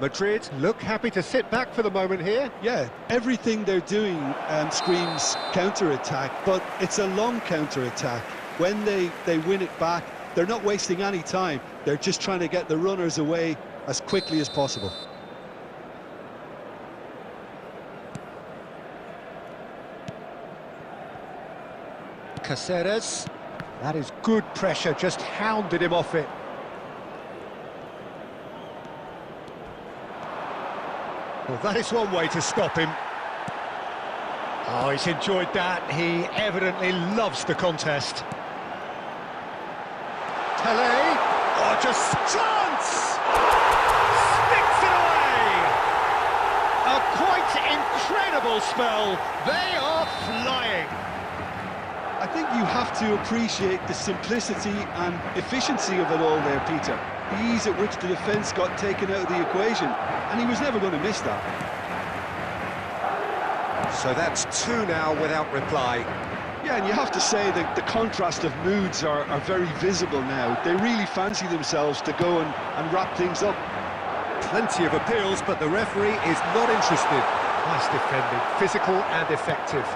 Madrid look happy to sit back for the moment here. Yeah, everything they're doing screams counter-attack, but it's a long counter-attack. When they win it back, they're not wasting any time. They're just trying to get the runners away as quickly as possible. Caceres, that is good pressure, just hounded him off it. Well, that is one way to stop him. Oh, he's enjoyed that. He evidently loves the contest. Tele, oh, just chance! Sticks it away! A quite incredible spell. They are flying. I think you have to appreciate the simplicity and efficiency of it all there, Peter. The ease at which the defence got taken out of the equation, and he was never going to miss that. So that's two now without reply. Yeah, and you have to say that the contrast of moods are very visible now. They really fancy themselves to go and wrap things up. Plenty of appeals, but the referee is not interested. Nice defending, physical and effective.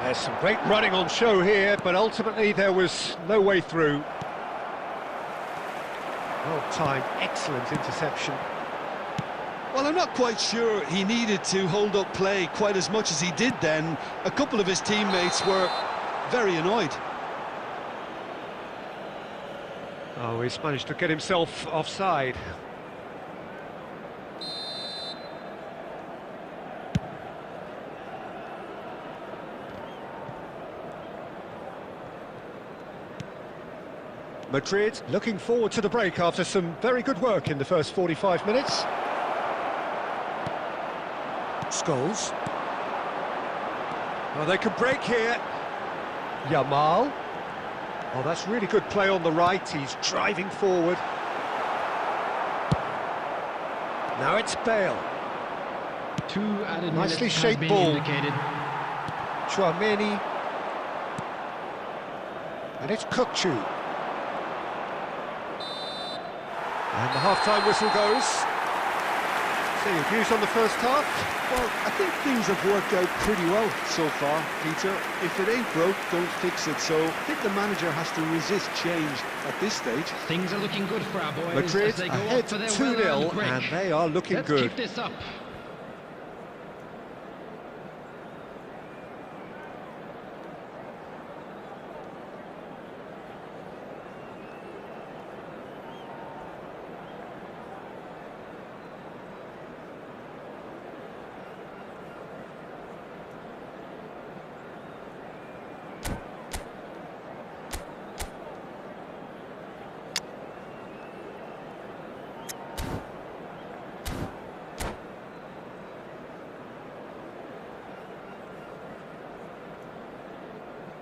There's some great running on show here, but ultimately there was no way through. Well timed, excellent interception. Well, I'm not quite sure he needed to hold up play quite as much as he did then. A couple of his teammates were very annoyed. Oh, he's managed to get himself offside. Madrid looking forward to the break after some very good work in the first 45 minutes. Scholes. Oh, they can break here. Yamal. Oh, that's really good play on the right. He's driving forward. Now it's Bale. 2 added Nicely minutes shaped has been ball. indicated. Chouameni. And it's Kukçu. And the half-time whistle goes. So your views on the first half? Well, I think things have worked out pretty well so far, Peter. If it ain't broke, don't fix it. So I think the manager has to resist change at this stage. Things are looking good for our boys. Madrid as they go ahead up for their 2-0, well-earned break. and they are looking Let's good. keep this up.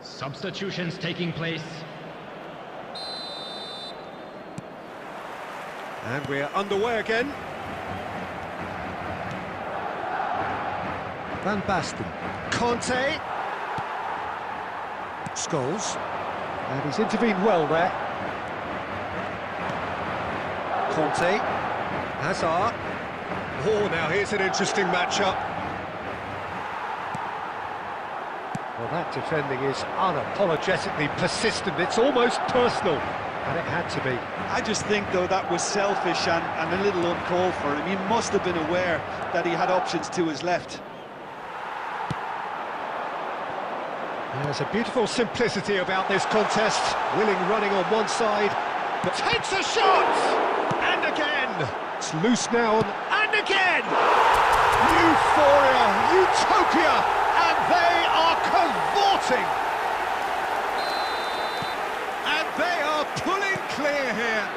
Substitutions taking place. And we're underway again. Van Basten. Conte. Scholes. And he's intervened well there. Conte. Hazard. Oh, now here's an interesting matchup. Well, that defending is unapologetically persistent. It's almost personal. And it had to be. I just think, though, that was selfish and a little uncalled for him. He must have been aware that he had options to his left. There's a beautiful simplicity about this contest. Willing running on one side, but takes a shot! And again! It's loose now, and again! Euphoria, utopia, and they are cavorting! And they are pulling clear here.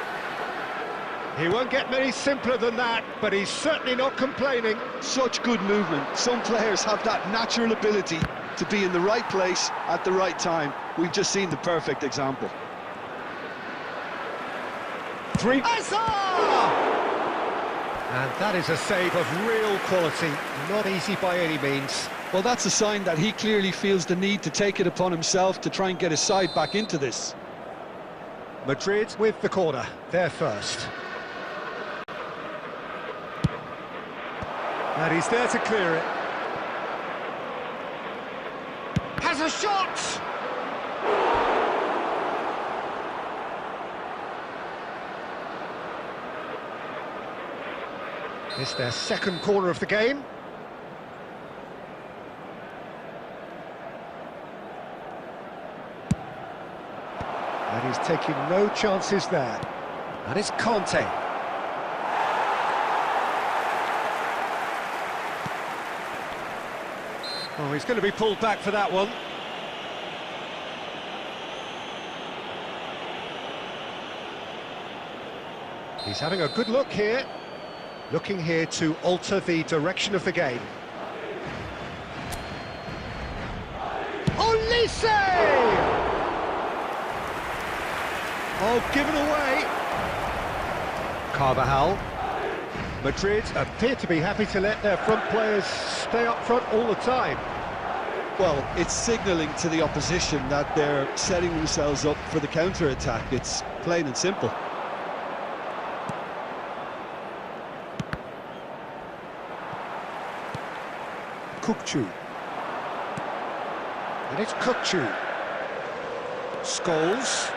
He won't get many simpler than that, but he's certainly not complaining. Such good movement. Some players have that natural ability to be in the right place at the right time. We've just seen the perfect example. Three. And that is a save of real quality, not easy by any means. Well, that's a sign that he clearly feels the need to take it upon himself to try and get his side back into this. Madrid with the corner, they're first. And he's there to clear it. Has a shot! It's their second corner of the game. And he's taking no chances there. And it's Conte. Oh, he's going to be pulled back for that one. He's having a good look here. Looking here to alter the direction of the game. Olise! Oh, given away. Carvajal. Madrid appear to be happy to let their front players stay up front all the time. Well, it's signalling to the opposition that they're setting themselves up for the counter-attack. It's plain and simple. Kukçu. And it's Kukçu. Scholes.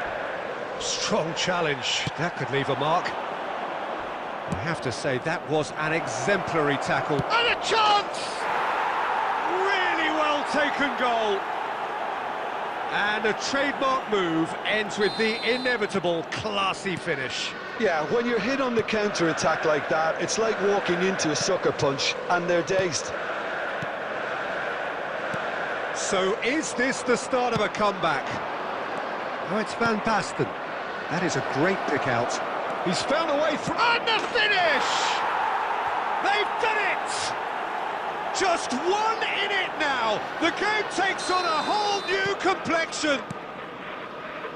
Strong challenge. That could leave a mark. I have to say, that was an exemplary tackle. And a chance! Really well taken goal. And a trademark move ends with the inevitable classy finish. Yeah, when you're hit on the counter-attack like that, it's like walking into a sucker punch, and they're dazed. So is this the start of a comeback? Oh, it's Van Basten. That is a great pick out. He's found a way through. And the finish! They've done it! Just one in it now. The game takes on a whole new complexion.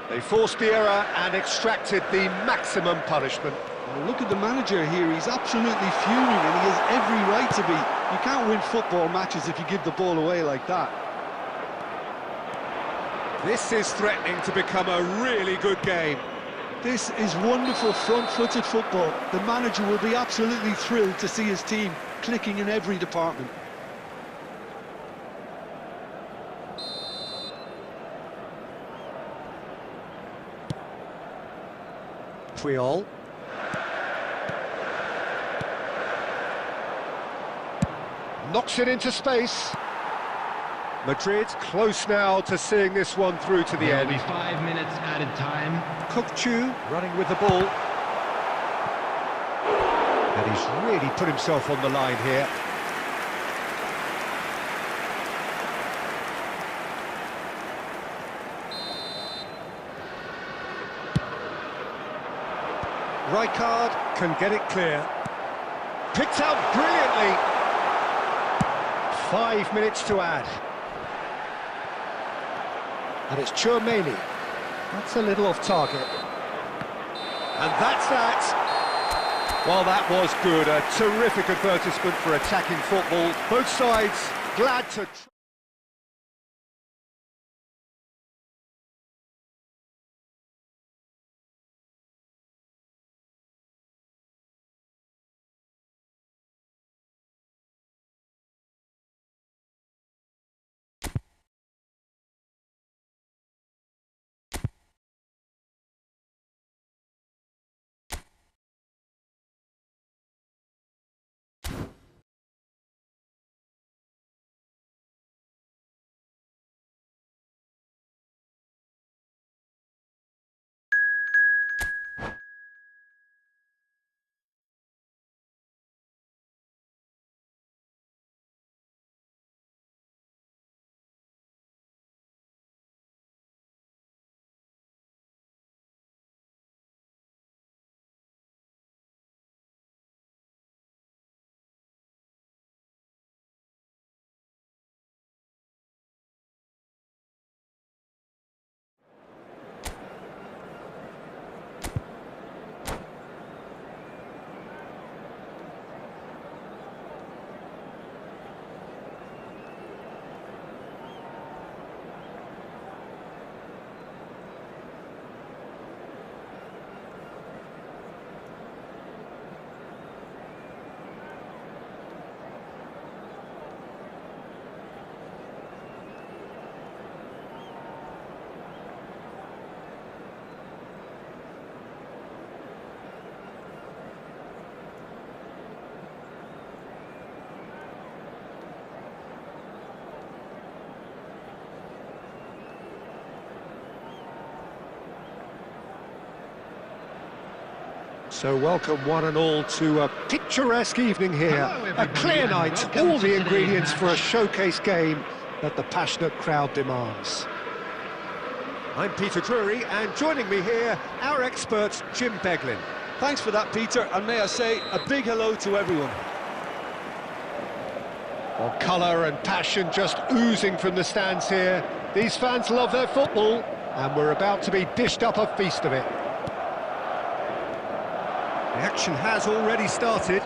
They forced the error and extracted the maximum punishment. Well, look at the manager here. He's absolutely fuming, and he has every right to be. You can't win football matches if you give the ball away like that. This is threatening to become a really good game. This is wonderful front-footed football. The manager will be absolutely thrilled to see his team clicking in every department. Puyol. Knocks it into space. Madrid close now to seeing this one through to the There'll end. be 5 minutes added time. Kukçu running with the ball. And he's really put himself on the line here. Rijkaard can get it clear. Picked out brilliantly. 5 minutes to add. And it's Tchouaméni. That's a little off target. And that's that. Well, that was good. A terrific advertisement for attacking football. Both sides glad to... So welcome one and all to a picturesque evening here. A clear night, all the ingredients for a showcase game that the passionate crowd demands. I'm Peter Drury, and joining me here, our expert Jim Beglin. Thanks for that, Peter, and may I say a big hello to everyone. Well, colour and passion just oozing from the stands here. These fans love their football, and we're about to be dished up a feast of it. The action has already started.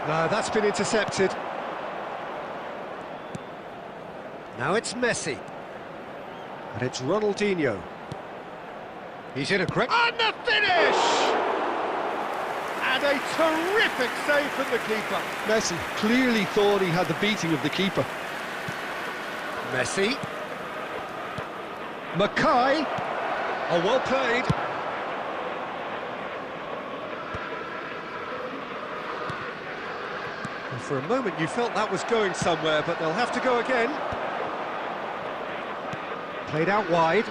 No, that's been intercepted. Now it's Messi. And it's Ronaldinho. He's in a great... And the finish! And a terrific save from the keeper. Messi clearly thought he had the beating of the keeper. Messi. Mackay. Oh, well played. And for a moment you felt that was going somewhere, but they'll have to go again. Played out wide.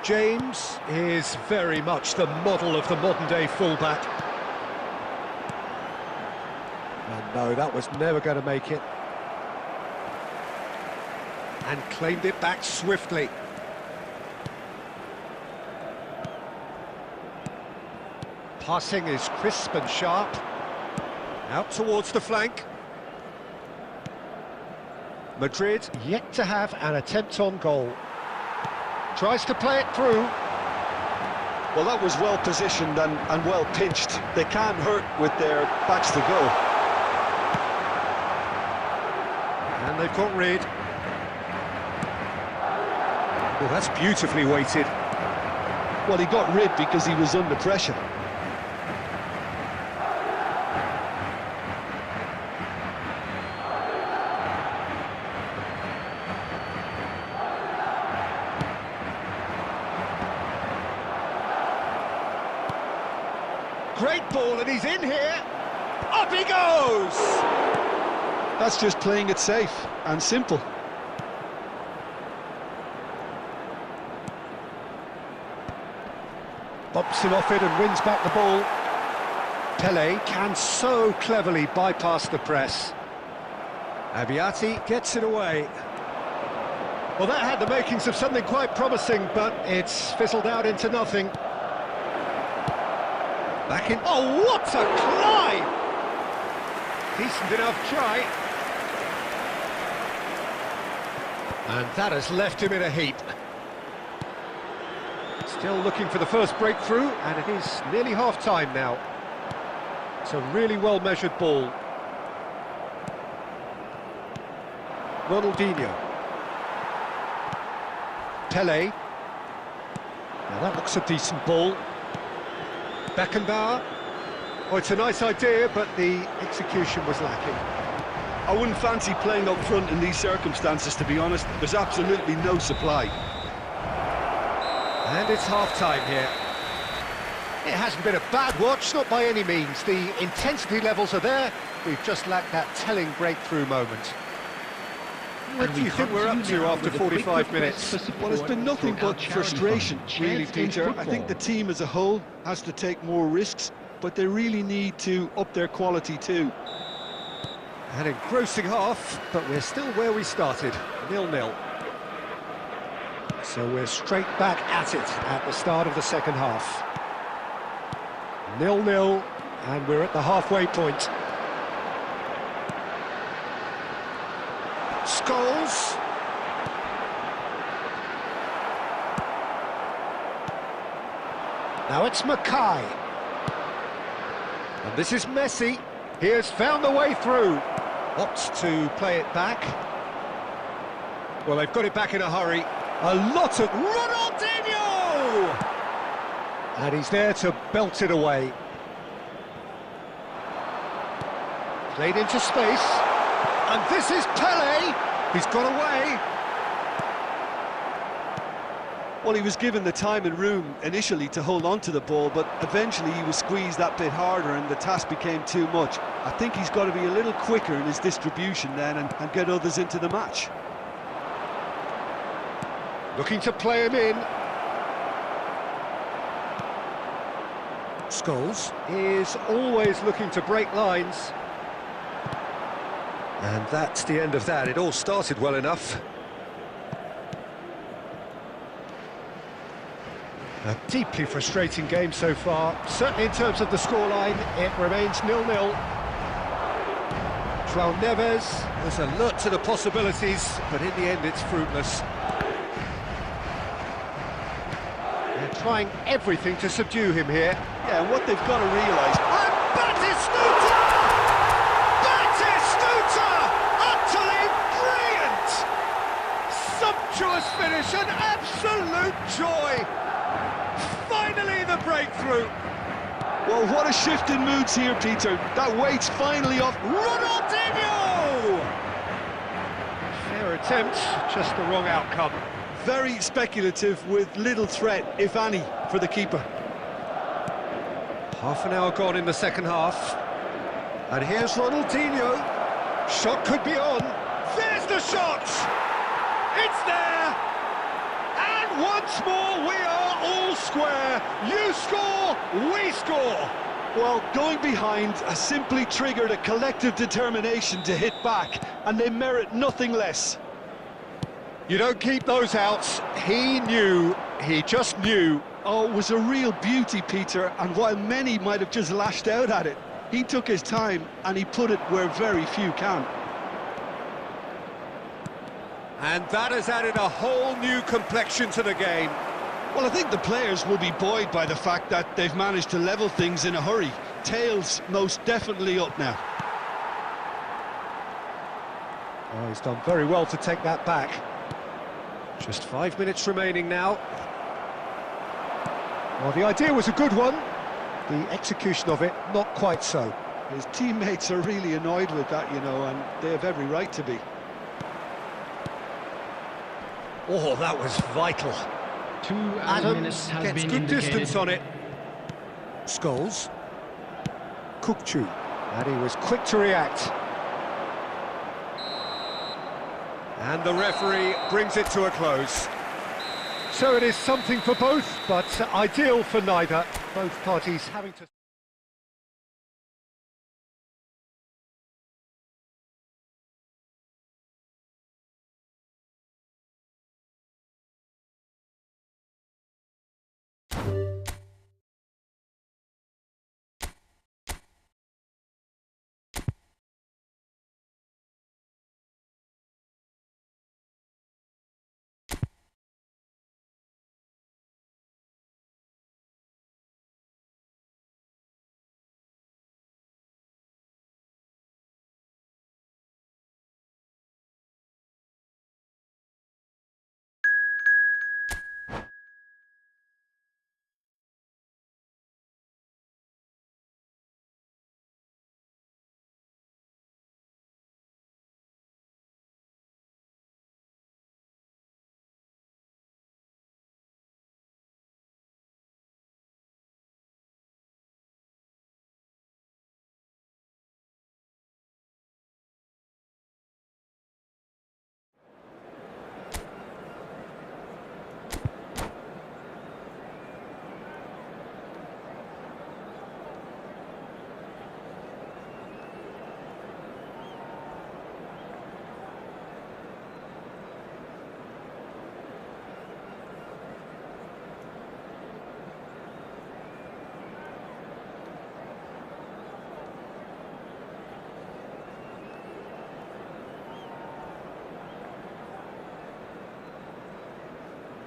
James is very much the model of the modern-day fullback. And no, that was never going to make it. And claimed it back swiftly. Passing is crisp and sharp. Out towards the flank. Madrid yet to have an attempt on goal. Tries to play it through. Well, that was well positioned and well pinched. They can't hurt with their backs to go. And they've got rid. Well, that's beautifully weighted. Well, he got rid because he was under pressure. Great ball, and he's in here. Up he goes! That's just playing it safe and simple. Bumps him off it and wins back the ball. Pele can so cleverly bypass the press. Abiati gets it away. Well, that had the makings of something quite promising, but it's fizzled out into nothing. Back in... Oh, what a climb! Decent enough try. And that has left him in a heap. Still looking for the first breakthrough, and it is nearly half-time now. It's a really well-measured ball. Ronaldinho. Pele. Now that looks a decent ball. Beckenbauer. Oh, it's a nice idea, but the execution was lacking. I wouldn't fancy playing up front in these circumstances, to be honest. There's absolutely no supply. And it's half-time here. It hasn't been a bad watch, not by any means. The intensity levels are there. We've just lacked that telling breakthrough moment. What do you think we're up to after 45 minutes? Well, it's been nothing but frustration, really, Peter. I think the team as a whole has to take more risks, but they really need to up their quality too. An engrossing half, but we're still where we started, 0-0. So we're straight back at it at the start of the second half. 0-0, and we're at the halfway point. Scholes. Now it's Mackay. And this is Messi. He has found the way through. Opts to play it back. Well, they've got it back in a hurry. A lot of... Ronaldinho! And he's there to belt it away. Played into space. And this is Pele. He's got away. Well, he was given the time and room initially to hold on to the ball, but eventually he was squeezed that bit harder and the task became too much. I think he's got to be a little quicker in his distribution then and get others into the match. Looking to play him in. Scholes is always looking to break lines. And that's the end of that. It all started well enough. A deeply frustrating game so far. Certainly in terms of the scoreline, it remains 0-0. João Neves is alert to the possibilities, but in the end it's fruitless. They're trying everything to subdue him here. Yeah, and what they've got to realise... And Batistuta! Batistuta! Utterly brilliant! Sumptuous finish, an absolute joy! Finally the breakthrough! Well, what a shift in moods here, Peter. That weight's finally off. Ronaldinho! Fair attempt, just the wrong outcome. Very speculative with little threat, if any, for the keeper. Half an hour gone in the second half. And here's Ronaldinho. Shot could be on. There's the shot! It's there! And once more we are all square. You score, we score. Well, going behind has simply triggered a collective determination to hit back, and they merit nothing less. You don't keep those outs. He knew, he just knew. Oh, it was a real beauty, Peter, and while many might have just lashed out at it, he took his time and he put it where very few can. And that has added a whole new complexion to the game. Well, I think the players will be buoyed by the fact that they've managed to level things in a hurry. Tails most definitely up now. Oh, he's done very well to take that back. Just 5 minutes remaining now. Well, the idea was a good one. The execution of it, not quite so. His teammates are really annoyed with that, you know, and they have every right to be. Oh, that was vital. 2 minutes Adams has gets been good indicated. distance on it. Scholes. Kukçu. And he was quick to react. And the referee brings it to a close. So it is something for both, but ideal for neither. Both parties having to...